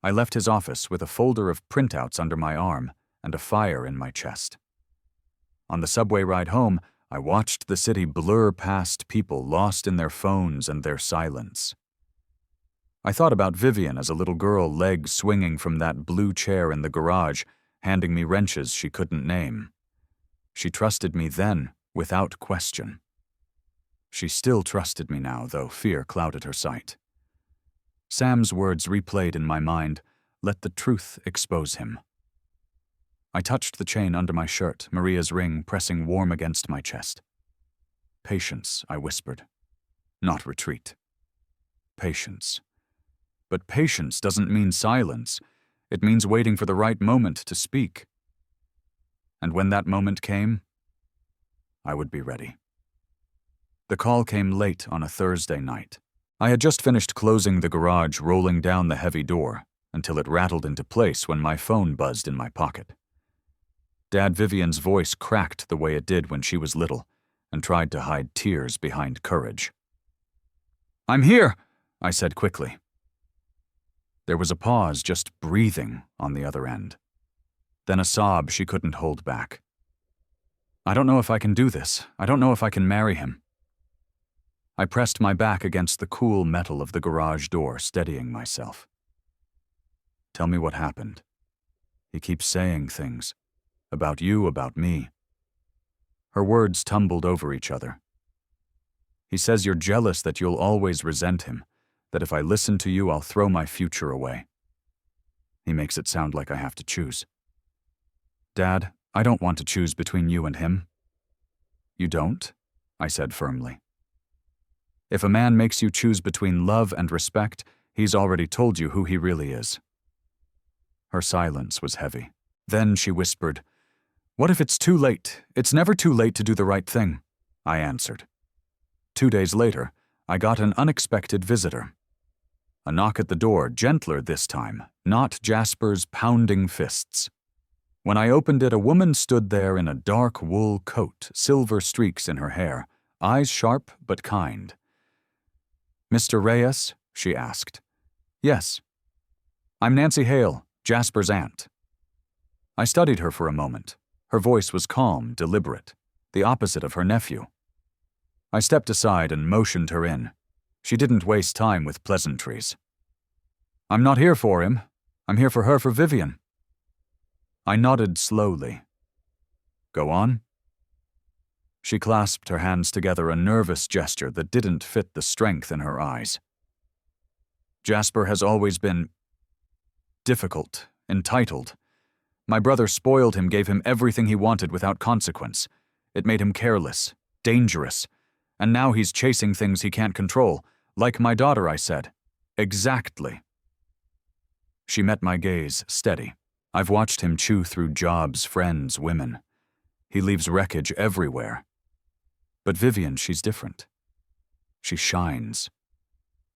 I left his office with a folder of printouts under my arm and a fire in my chest. On the subway ride home, I watched the city blur past people lost in their phones and their silence. I thought about Vivian as a little girl, legs swinging from that blue chair in the garage, handing me wrenches she couldn't name. She trusted me then, without question. She still trusted me now, though fear clouded her sight. Sam's words replayed in my mind, "Let the truth expose him." I touched the chain under my shirt, Maria's ring pressing warm against my chest. "Patience," I whispered. "Not retreat. Patience." But patience doesn't mean silence. It means waiting for the right moment to speak. And when that moment came, I would be ready. The call came late on a Thursday night. I had just finished closing the garage, rolling down the heavy door, until it rattled into place when my phone buzzed in my pocket. Dad Vivian's voice cracked the way it did when she was little, and tried to hide tears behind courage. "I'm here," I said quickly. There was a pause, just breathing on the other end. Then a sob she couldn't hold back. "I don't know if I can do this. I don't know if I can marry him." I pressed my back against the cool metal of the garage door, steadying myself. Tell me what happened. He keeps saying things. About you, about me. Her words tumbled over each other. He says you're jealous that you'll always resent him, that if I listen to you, I'll throw my future away. He makes it sound like I have to choose. Dad, I don't want to choose between you and him. You don't? I said firmly. If a man makes you choose between love and respect, he's already told you who he really is. Her silence was heavy. Then she whispered, "What if it's too late? It's never too late to do the right thing," I answered. 2 days later, I got an unexpected visitor. A knock at the door, gentler this time, not Jasper's pounding fists. When I opened it, a woman stood there in a dark wool coat, silver streaks in her hair, eyes sharp but kind. "Mr. Reyes?" she asked. "Yes." "I'm Nancy Hale, Jasper's aunt." I studied her for a moment. Her voice was calm, deliberate, the opposite of her nephew. I stepped aside and motioned her in. She didn't waste time with pleasantries. "I'm not here for him. I'm here for her, for Vivian." I nodded slowly. "Go on." She clasped her hands together, a nervous gesture that didn't fit the strength in her eyes. "Jasper has always been difficult, entitled. My brother spoiled him, gave him everything he wanted without consequence. It made him careless, dangerous, and now he's chasing things he can't control. Like my daughter," I said. "Exactly." She met my gaze, steady. "I've watched him chew through jobs, friends, women. He leaves wreckage everywhere. But Vivian, she's different. She shines.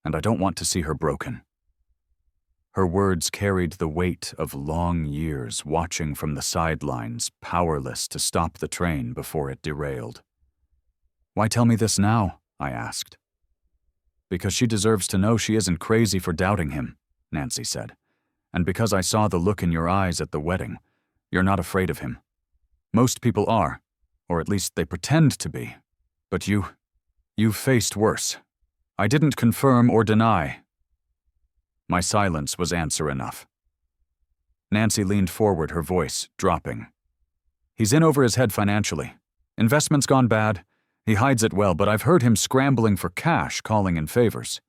And I don't want to see her broken." Her words carried the weight of long years watching from the sidelines, powerless to stop the train before it derailed. "Why tell me this now?" I asked. "Because she deserves to know she isn't crazy for doubting him," Nancy said. "And because I saw the look in your eyes at the wedding, you're not afraid of him. Most people are, or at least they pretend to be. But you've faced worse. I didn't confirm or deny." My silence was answer enough. Nancy leaned forward, her voice dropping. "He's in over his head financially. Investment's gone bad. He hides it well, but I've heard him scrambling for cash, calling in favors.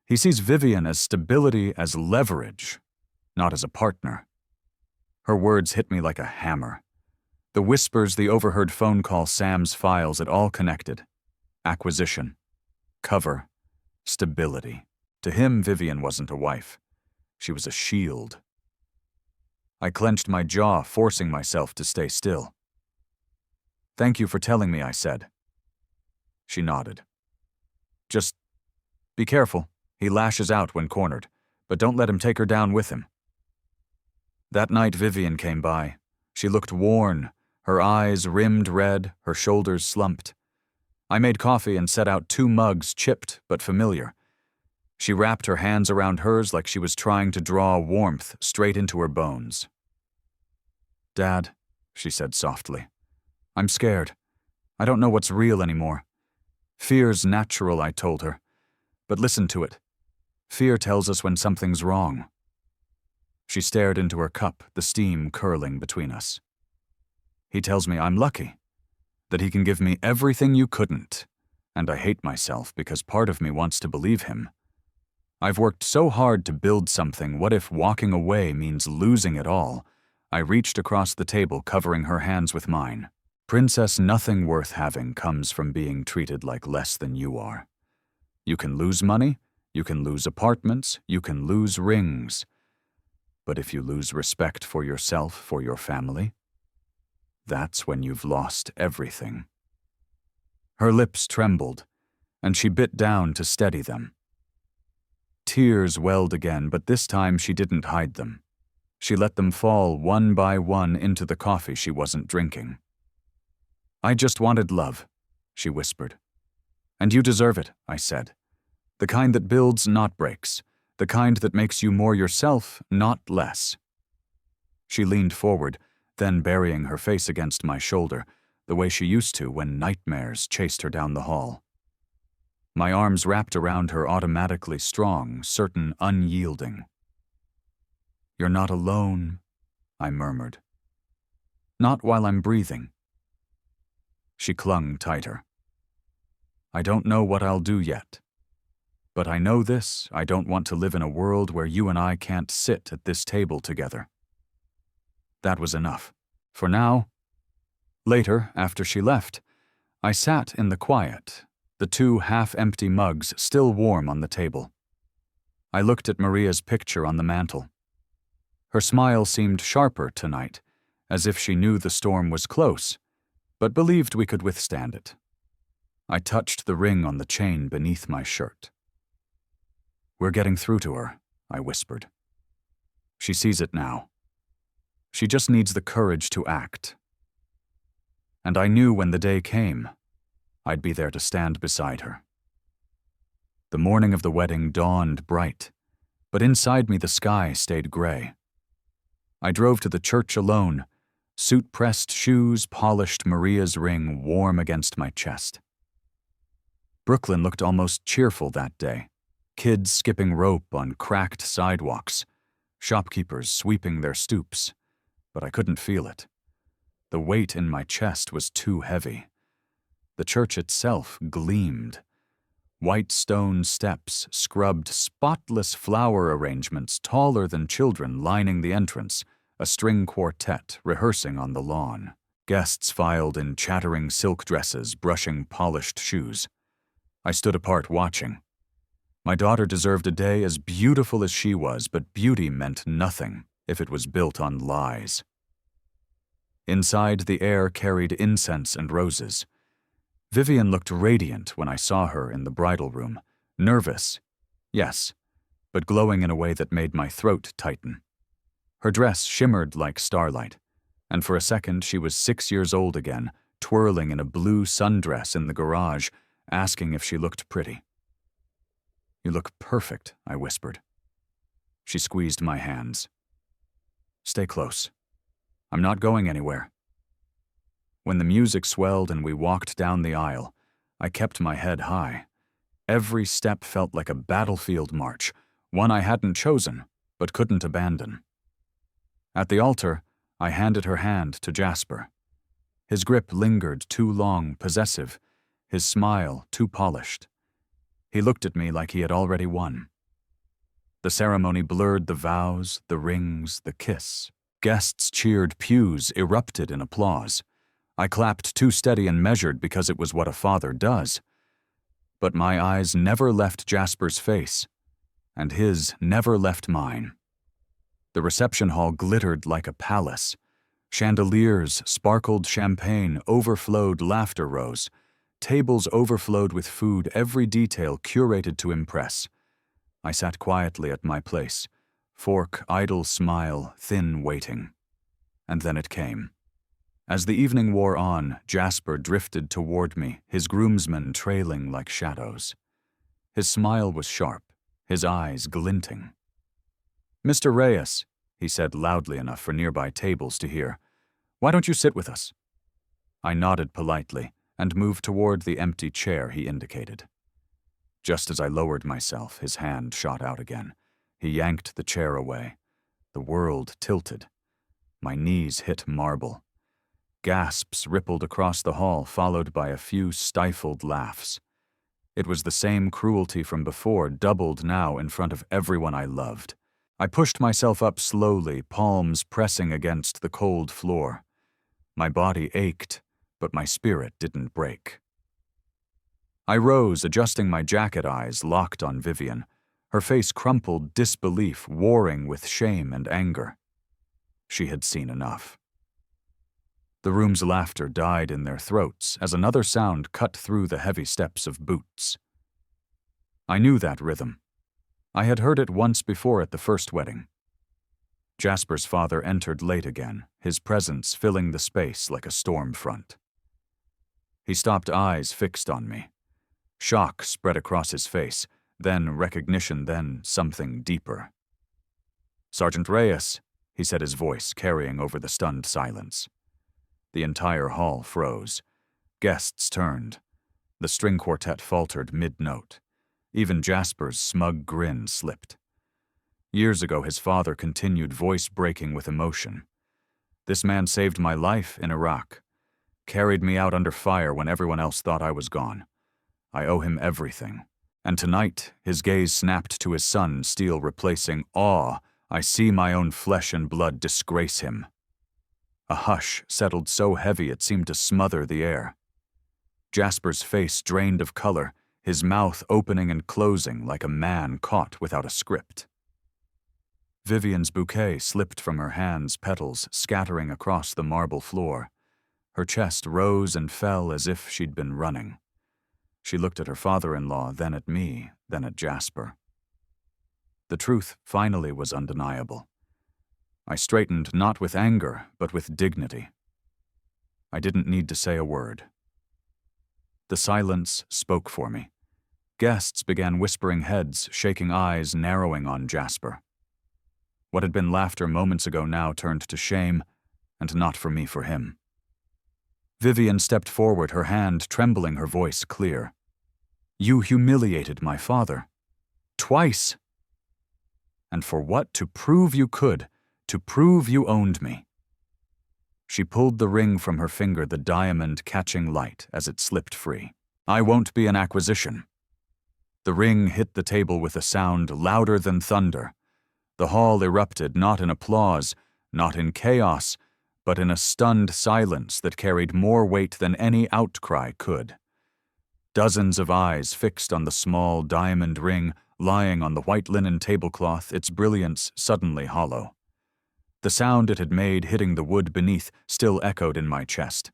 He sees Vivian as stability, as leverage, not as a partner." Her words hit me like a hammer. The whispers, the overheard phone call, Sam's files, it all connected. Acquisition, cover, stability. To him, Vivian wasn't a wife. She was a shield. I clenched my jaw, forcing myself to stay still. "Thank you for telling me," I said. She nodded. "Just be careful. He lashes out when cornered, but don't let him take her down with him." That night Vivian came by. She looked worn, her eyes rimmed red, her shoulders slumped. I made coffee and set out 2 mugs, chipped but familiar. She wrapped her hands around hers like she was trying to draw warmth straight into her bones. "Dad," she said softly, "I'm scared. I don't know what's real anymore. Fear's natural," I told her, "but listen to it. Fear tells us when something's wrong." She stared into her cup, the steam curling between us. "He tells me I'm lucky, that he can give me everything you couldn't, and I hate myself because part of me wants to believe him. I've worked so hard to build something. What if walking away means losing it all?" I reached across the table, covering her hands with mine. "Princess, nothing worth having comes from being treated like less than you are. You can lose money, you can lose apartments, you can lose rings. But if you lose respect for yourself, for your family, that's when you've lost everything." Her lips trembled, and she bit down to steady them. Tears welled again, but this time she didn't hide them. She let them fall one by one into the coffee she wasn't drinking. "I just wanted love," she whispered. "And you deserve it," I said. "The kind that builds, not breaks. The kind that makes you more yourself, not less." She leaned forward, then burying her face against my shoulder, the way she used to when nightmares chased her down the hall. My arms wrapped around her, automatically strong, certain, unyielding. "You're not alone," I murmured. "Not while I'm breathing." She clung tighter. "I don't know what I'll do yet. But I know this: I don't want to live in a world where you and I can't sit at this table together." That was enough. For now. Later, after she left, I sat in the quiet, the two half-empty mugs still warm on the table. I looked at Maria's picture on the mantel. Her smile seemed sharper tonight, as if she knew the storm was close, but believed we could withstand it. I touched the ring on the chain beneath my shirt. "We're getting through to her," I whispered. "She sees it now. She just needs the courage to act." And I knew when the day came, I'd be there to stand beside her. The morning of the wedding dawned bright, but inside me the sky stayed gray. I drove to the church alone, suit-pressed shoes, polished Maria's ring warm against my chest. Brooklyn looked almost cheerful that day. Kids skipping rope on cracked sidewalks, shopkeepers sweeping their stoops, but I couldn't feel it. The weight in my chest was too heavy. The church itself gleamed. White stone steps, scrubbed, spotless flower arrangements taller than children lining the entrance, a string quartet rehearsing on the lawn. Guests filed in chattering silk dresses, brushing polished shoes. I stood apart watching. My daughter deserved a day as beautiful as she was, but beauty meant nothing if it was built on lies. Inside, the air carried incense and roses. Vivian looked radiant when I saw her in the bridal room. Nervous, yes, but glowing in a way that made my throat tighten. Her dress shimmered like starlight, and for a second she was 6 years old again, twirling in a blue sundress in the garage, asking if she looked pretty. "You look perfect," I whispered. She squeezed my hands. "Stay close. I'm not going anywhere." When the music swelled and we walked down the aisle, I kept my head high. Every step felt like a battlefield march, one I hadn't chosen, but couldn't abandon. At the altar, I handed her hand to Jasper. His grip lingered too long, possessive, his smile too polished. He looked at me like he had already won. The ceremony blurred the vows, the rings, the kiss. Guests cheered, pews erupted in applause. I clapped too steady and measured because it was what a father does. But my eyes never left Jasper's face, and his never left mine. The reception hall glittered like a palace. Chandeliers sparkled champagne, overflowed laughter rose. Tables overflowed with food, every detail curated to impress. I sat quietly at my place, fork, idle smile, thin waiting. And then it came. As the evening wore on, Jasper drifted toward me, his groomsmen trailing like shadows. His smile was sharp, his eyes glinting. "Mr. Reyes," he said loudly enough for nearby tables to hear, "why don't you sit with us?" I nodded politely and moved toward the empty chair he indicated. Just as I lowered myself, his hand shot out again. He yanked the chair away. The world tilted. My knees hit marble. Gasps rippled across the hall, followed by a few stifled laughs. It was the same cruelty from before, doubled now in front of everyone I loved. I pushed myself up slowly, palms pressing against the cold floor. My body ached, but my spirit didn't break. I rose, adjusting my jacket, eyes locked on Vivian, her face crumpled, disbelief warring with shame and anger. She had seen enough. The room's laughter died in their throats as another sound cut through the heavy steps of boots. I knew that rhythm. I had heard it once before at the first wedding. Jasper's father entered late again, his presence filling the space like a storm front. He stopped, eyes fixed on me. Shock spread across his face, then recognition, then something deeper. "Sergeant Reyes," he said, his voice carrying over the stunned silence. The entire hall froze. Guests turned. The string quartet faltered mid-note. Even Jasper's smug grin slipped. Years ago, his father continued, voice breaking with emotion. This man saved my life in Iraq, carried me out under fire when everyone else thought I was gone. I owe him everything. And tonight, his gaze snapped to his son, steel replacing awe. I see my own flesh and blood disgrace him. A hush settled so heavy it seemed to smother the air. Jasper's face drained of color, his mouth opening and closing like a man caught without a script. Vivian's bouquet slipped from her hands, petals scattering across the marble floor. Her chest rose and fell as if she'd been running. She looked at her father-in-law, then at me, then at Jasper. The truth finally was undeniable. I straightened not with anger, but with dignity. I didn't need to say a word. The silence spoke for me. Guests began whispering, heads shaking, eyes narrowing on Jasper. What had been laughter moments ago now turned to shame, and not for me, for him. Vivian stepped forward, her hand trembling, her voice clear. You humiliated my father. Twice. And for what? To prove you could, to prove you owned me. She pulled the ring from her finger, the diamond catching light as it slipped free. I won't be an acquisition. The ring hit the table with a sound louder than thunder. The hall erupted, not in applause, not in chaos, but in a stunned silence that carried more weight than any outcry could. Dozens of eyes fixed on the small diamond ring lying on the white linen tablecloth, its brilliance suddenly hollow. The sound it had made hitting the wood beneath still echoed in my chest.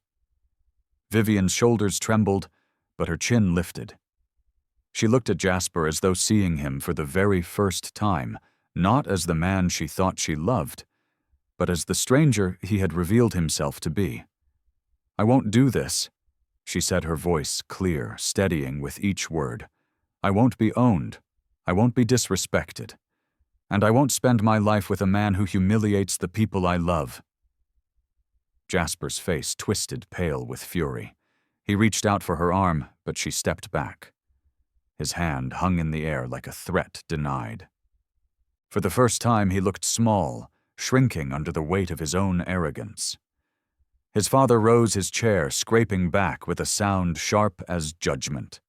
Vivian's shoulders trembled, but her chin lifted. She looked at Jasper as though seeing him for the very first time, not as the man she thought she loved, but as the stranger he had revealed himself to be. I won't do this, she said, her voice clear, steadying with each word. I won't be owned. I won't be disrespected. And I won't spend my life with a man who humiliates the people I love. Jasper's face twisted, pale with fury. He reached out for her arm, but she stepped back. His hand hung in the air like a threat denied. For the first time, he looked small, shrinking under the weight of his own arrogance. His father rose his chair, scraping back with a sound sharp as judgment.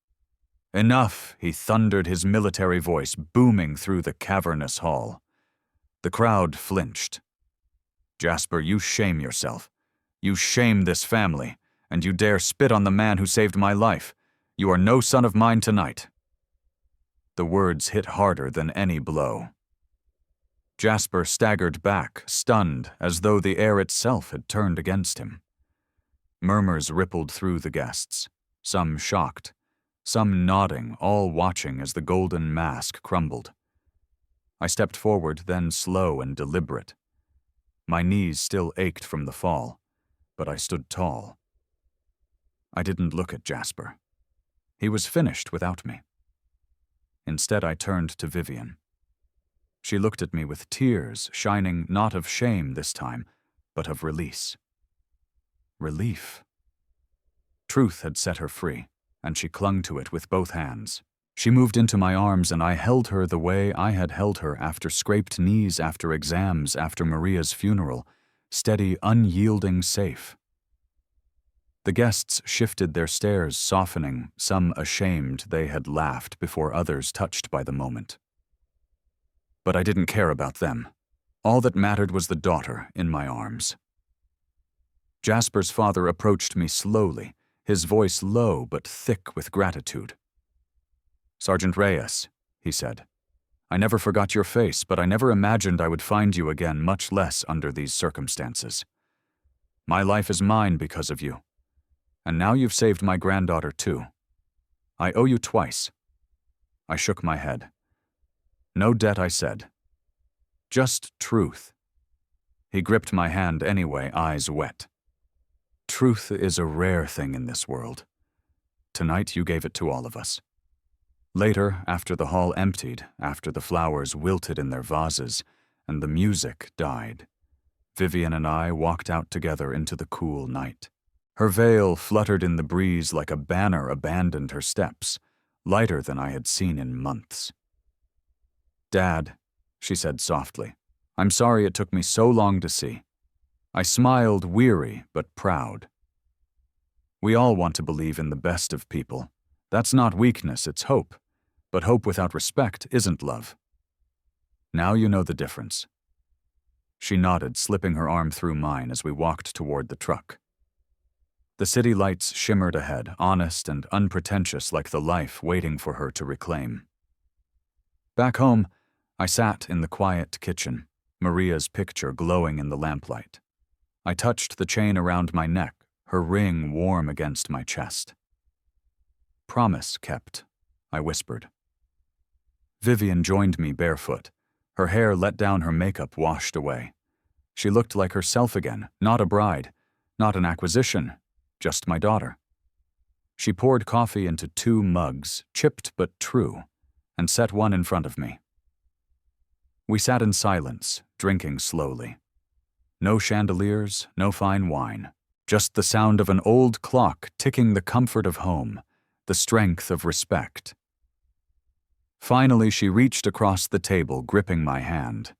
Enough, he thundered, his military voice booming through the cavernous hall. The crowd flinched. Jasper, you shame yourself. You shame this family, and you dare spit on the man who saved my life. You are no son of mine tonight. The words hit harder than any blow. Jasper staggered back, stunned, as though the air itself had turned against him. Murmurs rippled through the guests, some shocked, some nodding, all watching as the golden mask crumbled. I stepped forward, then slow and deliberate. My knees still ached from the fall, but I stood tall. I didn't look at Jasper. He was finished without me. Instead, I turned to Vivian. She looked at me with tears shining not of shame this time, but of release. Relief. Truth had set her free, and she clung to it with both hands. She moved into my arms, and I held her the way I had held her after scraped knees, after exams, after Maria's funeral, steady, unyielding, safe. The guests shifted their stares, softening, some ashamed they had laughed before, others touched by the moment. But I didn't care about them. All that mattered was the daughter in my arms. Jasper's father approached me slowly, his voice low but thick with gratitude. Sergeant Reyes, he said, I never forgot your face, but I never imagined I would find you again, much less under these circumstances. My life is mine because of you. And now you've saved my granddaughter too. I owe you twice. I shook my head. No debt, I said. Just truth. He gripped my hand anyway, eyes wet. Truth is a rare thing in this world. Tonight you gave it to all of us. Later, after the hall emptied, after the flowers wilted in their vases, and the music died, Vivian and I walked out together into the cool night. Her veil fluttered in the breeze like a banner abandoned her steps, lighter than I had seen in months. "Dad," she said softly, "I'm sorry it took me so long to see." I smiled, weary but proud. We all want to believe in the best of people. That's not weakness, it's hope. But hope without respect isn't love. Now you know the difference. She nodded, slipping her arm through mine as we walked toward the truck. The city lights shimmered ahead, honest and unpretentious like the life waiting for her to reclaim. Back home, I sat in the quiet kitchen, Maria's picture glowing in the lamplight. I touched the chain around my neck, her ring warm against my chest. "Promise kept," I whispered. Vivian joined me barefoot. Her hair let down, her makeup washed away. She looked like herself again, not a bride, not an acquisition, just my daughter. She poured coffee into 2 mugs, chipped but true, and set one in front of me. We sat in silence, drinking slowly. No chandeliers, no fine wine, just the sound of an old clock ticking, the comfort of home, the strength of respect. Finally, she reached across the table, gripping my hand.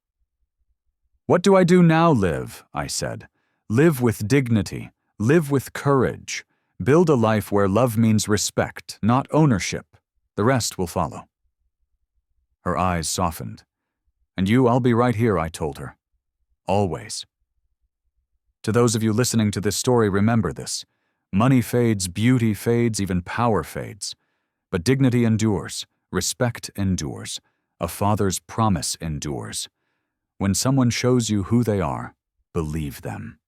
"What do I do now, Liv?" I said. "Live with dignity, live with courage, build a life where love means respect, not ownership. The rest will follow." Her eyes softened. "And you, I'll be right here," I told her. "Always." To those of you listening to this story, remember this. Money fades, beauty fades, even power fades. But dignity endures, respect endures, a father's promise endures. When someone shows you who they are, believe them.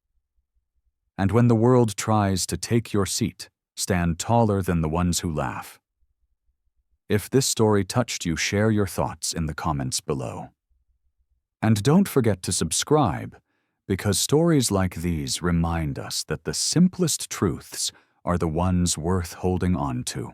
And when the world tries to take your seat, stand taller than the ones who laugh. If this story touched you, share your thoughts in the comments below. And don't forget to subscribe, because stories like these remind us that the simplest truths are the ones worth holding on to.